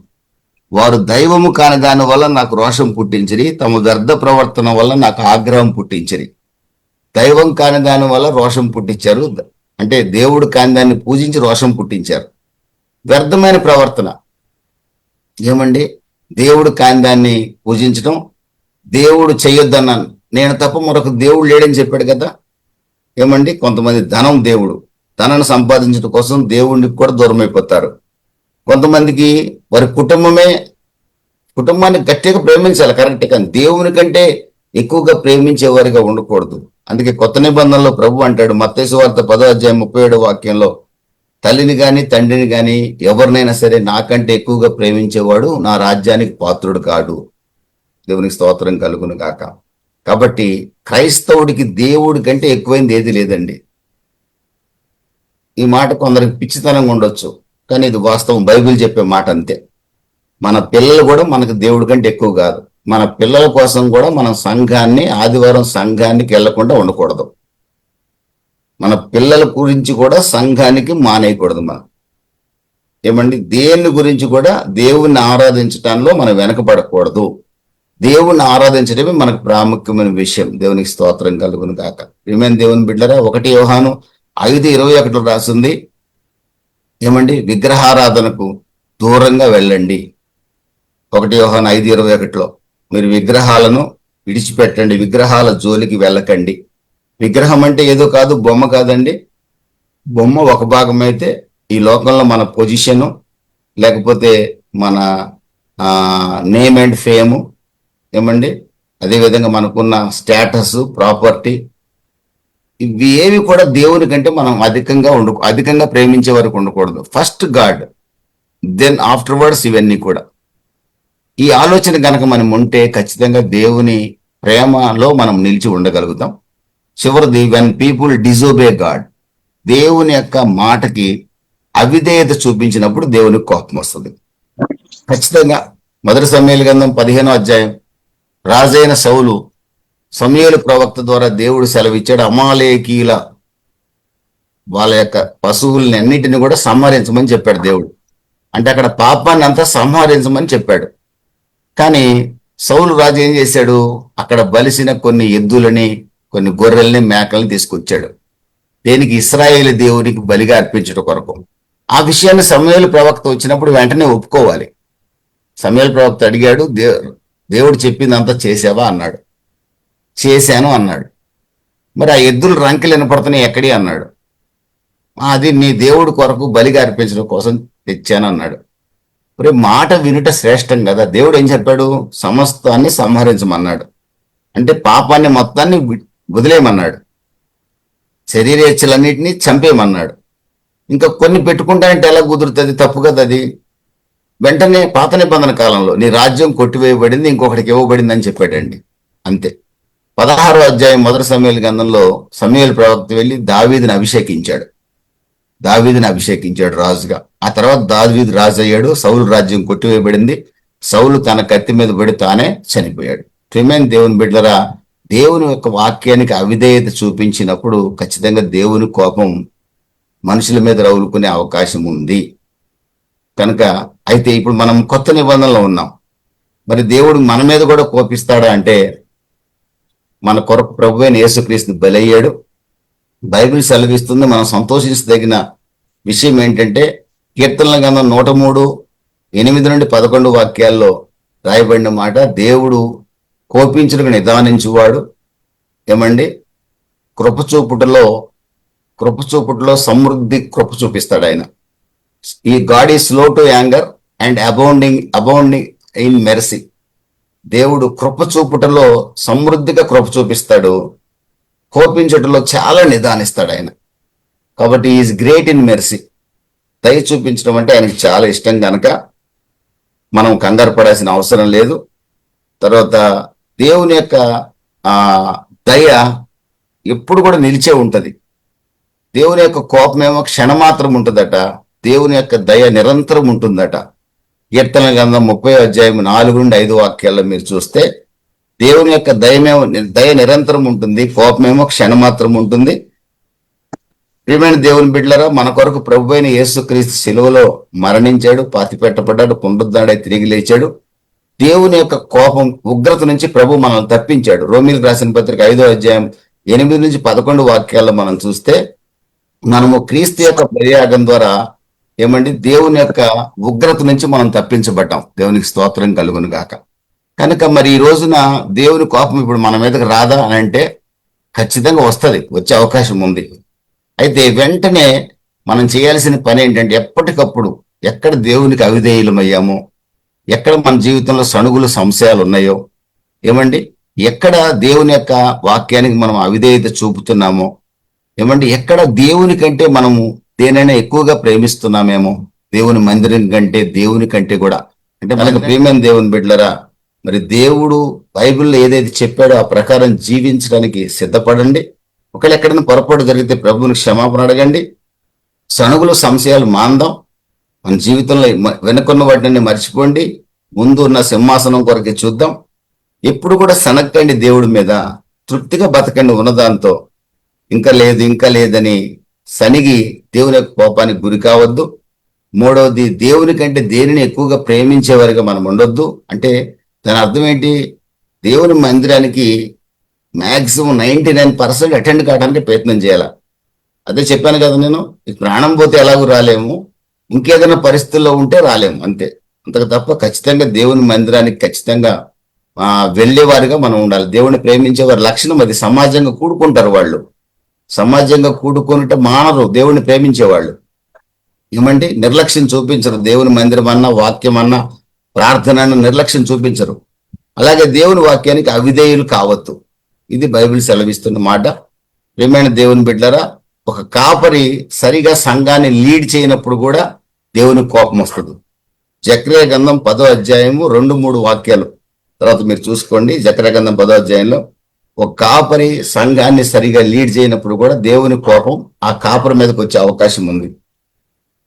వారు దైవము కాని దాని వల్ల నాకు రోషం పుట్టించిరి, తమ వ్యర్థ ప్రవర్తన వల్ల నాకు ఆగ్రహం పుట్టించిరి. దైవం కాని దాని వల్ల రోషం పుట్టించారు అంటే దేవుడు కాని దాన్ని పూజించి రోషం పుట్టించారు. వ్యర్థమైన ప్రవర్తన, ఏమండి, దేవుడు కాని దాన్ని పూజించడం, దేవుడు చెయ్యొద్దన్నాను, నేను తప్ప మరొక దేవుడు లేడని చెప్పాడు కదా. ఏమండి, కొంతమంది ధనాన్ని సంపాదించడం కోసం దేవుడికి కూడా దూరం అయిపోతారు. కొంతమందికి వారి కుటుంబాన్ని గట్టిగా ప్రేమించాలి, కరెక్ట్, కానీ దేవుని కంటే ఎక్కువగా ప్రేమించేవారిగా ఉండకూడదు. అందుకే కొత్త నిబంధనలో ప్రభు అంటాడు, మత్తయి సువార్త 10వ అధ్యాయం 37వ వాక్యంలో, తల్లిని గాని తండ్రిని గాని ఎవరినైనా సరే నాకంటే ఎక్కువగా ప్రేమించేవాడు నా రాజ్యానికి పాత్రుడు కాడు. దేవునికి స్తోత్రం కలుగును గాక. కాబట్టి క్రైస్తవుడికి దేవుడి కంటే ఎక్కువైంది ఏది లేదండి. ఈ మాట కొందరికి పిచ్చితనంగా ఉండొచ్చు, కానీ ఇది వాస్తవం, బైబిల్ చెప్పే మాట అంతే. మన పిల్లలు కూడా మనకు దేవుడి కంటే ఎక్కువ కాదు. మన పిల్లల కోసం కూడా మనం సంఘాన్ని, ఆదివారం సంఘానికి వెళ్లకుండా ఉండకూడదు. మన పిల్లల గురించి కూడా సంఘానికి మానేయకూడదు మనం. ఏమండి, దేని గురించి కూడా దేవుణ్ణి ఆరాధించడంలో మనం వెనకబడకూడదు. దేవుణ్ణి ఆరాధించడమే మనకు ప్రాముఖ్యమైన విషయం. దేవునికి స్తోత్రం కలుగును గాక. ప్రియమైన దేవుని బిడ్డరా, 1 యోహాను 5:21 రాసింది ఏమండి, విగ్రహారాధనకు దూరంగా వెళ్ళండి. 1 యోహాను 5:21 మీరు విగ్రహాలను విడిచిపెట్టండి, విగ్రహాల జోలికి వెళ్ళకండి. విగ్రహం అంటే ఏదో కాదు, బొమ్మ కాదండి. బొమ్మ ఒక భాగం అయితే ఈ లోకంలో మన పొజిషను, లేకపోతే మన నేమ్ అండ్ ఫేము, ఏమండి, అదేవిధంగా మనకున్న స్టేటస్, ప్రాపర్టీ, ఇవి ఏవి కూడా దేవుని కంటే మనం అధికంగా ప్రేమించే వరకు ఉండకూడదు. ఫస్ట్ గాడ్, దెన్ ఆఫ్టర్వర్డ్స్ ఇవన్నీ కూడా. ఈ ఆలోచన కనుక మనం ఉంటే ఖచ్చితంగా దేవుని ప్రేమలో మనం నిలిచి ఉండగలుగుతాం. చివరిది, వెన్ పీపుల్ డిజోబే గాడ్, దేవుని యొక్క మాటకి అవిధేయత చూపించినప్పుడు దేవునికి కోపం వస్తుంది. ఖచ్చితంగా 1 సమూయేలు గ్రంథం 15వ అధ్యాయం, రాజైన సౌలు సమూయేలు ప్రవక్త ద్వారా దేవుడు సెలవిచ్చాడు, అమాలేకీల వాళ్ళ యొక్క పశువుల్ని అన్నిటిని కూడా సంహరించమని చెప్పాడు దేవుడు. అంటే అక్కడ పాపాన్ని అంతా సంహరించమని చెప్పాడు. కానీ సౌలు రాజు ఏం చేశాడు, అక్కడ బలిసిన కొన్ని ఎద్దులని, కొన్ని గొర్రెల్ని, మేకల్ని తీసుకొచ్చాడు. దేనికి? ఇశ్రాయేలు దేవునికి బలిగా అర్పించడం కొరకు. ఆ విషయాన్ని సమూయేలు ప్రవక్త వచ్చినప్పుడు వెంటనే ఒప్పుకోవాలి. సమూయేలు ప్రవక్త అడిగాడు, దేవుడు చెప్పిందంతా చేసావా అన్నాడు. చేశాను అన్నాడు. మరి ఆ ఎద్దులు రంకెలు వినపడుతున్నాయి ఎక్కడి అన్నాడు. అది నీ దేవుడి కొరకు బలిగా అర్పించడం కోసం తెచ్చాను అన్నాడు. మరి మాట వినుట శ్రేష్టం కదా. దేవుడు ఏం చెప్పాడు? సమస్తాన్ని సంహరించమన్నాడు. అంటే పాపాన్ని మొత్తాన్ని వదిలేయమన్నాడు, శరీరేచ్ఛలన్నిటినీ చంపేయమన్నాడు. ఇంకా కొన్ని పెట్టుకుంటానంటే ఎలా కుదురుతుంది? తప్పు కదా అది. వెంటనే పాత నిబంధన కాలంలో నీ రాజ్యం కొట్టివేయబడింది, ఇంకొకటికి ఇవ్వబడింది అని చెప్పాడండి. అంతే. 16వ అధ్యాయం 1 సమూయేలు గ్రంథంలో సమూయేలు ప్రవక్త వెళ్ళి దావీదుని అభిషేకించాడు రాజుగా. ఆ తర్వాత దావీదు రాజు అయ్యాడు. సౌలు రాజ్యం కొట్టివేయబడింది. సౌలు తన కత్తి మీద పడి తానే చనిపోయాడు. ప్రియమైన దేవుని బిడ్డరా, దేవుని యొక్క వాక్యానికి అవిధేయత చూపించినప్పుడు ఖచ్చితంగా దేవుని కోపం మనుషుల మీద రౌలుకునే అవకాశం ఉంది. కనుక అయితే ఇప్పుడు మనం కొత్త నిబంధనలో ఉన్నాం. మరి దేవుడు మన మీద కూడా కోపిస్తాడా అంటే, మన కొరకు ప్రభువైన యేసుక్రీస్తు బలయ్యాడు. బైబిల్ సెలవిస్తుంది. మనం సంతోషించదగిన విషయం ఏంటంటే, కీర్తనల గ్రంథం 103:8-11 వాక్యాల్లో రాయబడిన మాట, దేవుడు కోపించుటకు నిదానించువాడు, ఏమండి, కృపచూపుటలో సమృద్ధి కృప చూపిస్తాడు ఆయన. ఈ God is slow to anger and abounding in mercy. దేవుడు కృప చూపుటలో సమృద్ధిగా కృప చూపిస్తాడు, కోపించుటలో చాలా నిదానిస్తాడు ఆయన. కాబట్టి ఈజ్ గ్రేట్ ఇన్ మెర్సీ. దయ చూపించడం అంటే ఆయనకి చాలా ఇష్టం కనుక మనం కంగారు పడాల్సిన అవసరం లేదు. తర్వాత దేవుని యొక్క దయ ఎప్పుడు కూడా నిలిచే ఉంటది. దేవుని యొక్క కోపమేమో క్షణమాత్రం ఉంటుందట, దేవుని యొక్క దయ నిరంతరం ఉంటుందట. కీర్తనల గ్రంథం 30వ అధ్యాయం 4-5 వాక్యాల్లో మీరు చూస్తే, దేవుని యొక్క దయ నిరంతరం ఉంటుంది, కోపమేమో క్షణమాత్రం ఉంటుంది. ప్రియమైన దేవుని బిడ్డలారా, మన కొరకు ప్రభువైన యేసుక్రీస్తు శిలువలో మరణించాడు, పాతిపెట్టబడ్డాడు, పునరుద్ధరణై తిరిగి లేచాడు. దేవుని యొక్క కోపం, ఉగ్రత నుంచి ప్రభు మనల్ని తప్పించాడు. రోమీయులకు రాసిన పత్రిక 5వ అధ్యాయం 8-11 వాక్యాల్లో మనం చూస్తే, మనము క్రీస్తు యొక్క బలియాగం ద్వారా ఏమండి, దేవుని యొక్క ఉగ్రత నుంచి మనం తప్పించబడ్డాం. దేవునికి స్తోత్రం కలుగును గాక. కనుక మరి ఈ రోజున దేవుని కోపం ఇప్పుడు మన మీదకి రాదా అని అంటే, ఖచ్చితంగా వస్తుంది, వచ్చే అవకాశం ఉంది. అయితే వెంటనే మనం చేయాల్సిన పని ఏంటంటే, ఎప్పటికప్పుడు ఎక్కడ దేవునికి అవిధేయులమయ్యామో, ఎక్కడ మన జీవితంలో సణుగులు సంశయాలు ఉన్నాయో, ఏమండి, ఎక్కడ దేవుని యొక్క వాక్యానికి మనం అవిధేయత చూపుతున్నామో, ఏమండి, ఎక్కడ దేవుని కంటే మనము దేనైనా ఎక్కువగా ప్రేమిస్తున్నామేమో, దేవుని మందిరం కంటే, దేవుని కంటే కూడా. అంటే మనకు ప్రియమైన దేవుని బిడ్డలరా, మరి దేవుడు బైబిల్లో ఏదైతే చెప్పాడో ఆ ప్రకారం జీవించడానికి సిద్ధపడండి. ఒకవేళ ఎక్కడైనా పొరపాటు జరిగితే ప్రభువుని క్షమాపణ అడగండి. సణుగులు సంశయాలు మాందాం. మన జీవితంలో వెనుకున్న వాటిని మర్చిపోండి. ముందు ఉన్న సింహాసనం కొరకే చూద్దాం. ఎప్పుడు కూడా సనక్కండి దేవుడి మీద, తృప్తిగా బతకండి ఉన్నదాంతో. ఇంకా లేదని సనిగి దేవుని యొక్క కోపానికి గురి కావద్దు. మూడవది, దేవుని కంటే దేనిని ఎక్కువగా ప్రేమించేవారిగా మనం ఉండొద్దు. అంటే దాని అర్థం ఏంటి? దేవుని మందిరానికి మ్యాక్సిమం 99% అటెండ్ కావడానికి ప్రయత్నం చేయాల. అదే చెప్పాను కదా నేను, ఈ ప్రాణం పోతే ఎలాగూ రాలేము, ఇంకేదైనా పరిస్థితుల్లో ఉంటే రాలేము, అంతే. అంతకు తప్ప ఖచ్చితంగా దేవుని మందిరానికి ఖచ్చితంగా వెళ్ళేవారిగా మనం ఉండాలి. దేవుని ప్రేమించేవారి లక్షణం అది. సమాజంగా కూడుకుంటారు వాళ్ళు, సమాజంగా కూడుకున్నట్టు మానరు దేవుని ప్రేమించేవాళ్ళు. ఏమంటే నిర్లక్ష్యం చూపించరు. దేవుని మందిరం అన్నా, వాక్యం అన్నా, ప్రార్థన అన్న నిర్లక్ష్యం చూపించరు. అలాగే దేవుని వాక్యానికి అవిధేయులు కావద్దు. ఇది బైబిల్ సెలవిస్తున్న మాట. ప్రియమైన దేవుని బిడ్డలారా, ఒక కాపరి సరిగా సంఘాన్ని లీడ్ చేయనప్పుడు కూడా దేవుని కోపం వస్తుంది. జకర్యా గ్రంథం 10వ అధ్యాయము 2-3 వాక్యాలు తర్వాత మీరు చూసుకోండి. జకర్యా గ్రంథం 10వ అధ్యాయంలో ఒక కాపరి సంఘాన్ని సరిగా లీడ్ చేయనప్పుడు కూడా దేవుని కోపం ఆ కాపరి మీదకి వచ్చే అవకాశం ఉంది.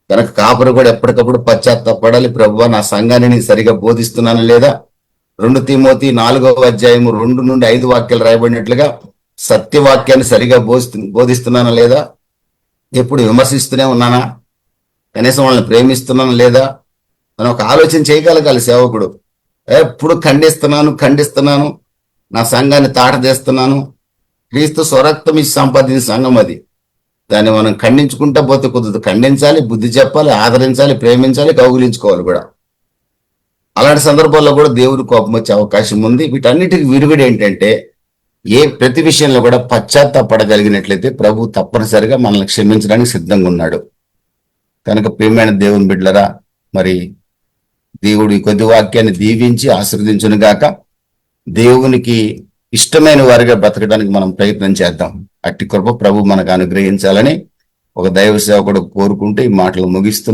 కనుక కాపరి కూడా ఎప్పటికప్పుడు పశ్చాత్తాపడాలి. ప్రభువా, నా సంఘాన్ని నేను సరిగా బోధిస్తున్నాను లేదా? 2 తిమోతి 4వ అధ్యాయము 2-5 వాక్యాలు రాయబడినట్లుగా సత్యవాక్యాన్ని సరిగా బోధిస్తున్నానా లేదా? ఎప్పుడు విమర్శిస్తూనే ఉన్నానా? కనీసం వాళ్ళని ప్రేమిస్తున్నాను లేదా? మనం ఒక ఆలోచన చేయగలగాలి సేవకుడు. ఎప్పుడు ఖండిస్తున్నాను, నా సంఘాన్ని తాటదేస్తున్నాను. క్రీస్తు స్వరక్తం ఇచ్చి సంపాదించిన సంఘం అది. దాన్ని మనం ఖండించుకుంటా పోతే కుదరదు. ఖండించాలి, బుద్ధి చెప్పాలి, ఆదరించాలి, ప్రేమించాలి, కౌగిలించుకోవాలి కూడా. అలాంటి సందర్భాల్లో కూడా దేవుని కోపం వచ్చే అవకాశం ఉంది. వీటన్నిటికి విరుగుడు ఏంటంటే, ప్రతి విషయంలో కూడా పశ్చాత్తాపడగలిగినట్లయితే ప్రభు తప్పనిసరిగా మనల్ని క్షమించడానికి సిద్ధంగా ఉన్నాడు. కనుక ప్రియమైన దేవుని బిడ్డలరా, మరి దేవుడు ఈ కొద్ది వాక్యాన్ని దీవించి ఆశీర్వదించును గాక. దేవునికి ఇష్టమైన వారిగా బ్రతకడానికి మనం ప్రయత్నం చేద్దాం. అట్టి కృప ప్రభు మనకు అనుగ్రహించాలని ఒక దైవ సేవకుడు కోరుకుంటూ ఈ మాటలు ముగిస్తూ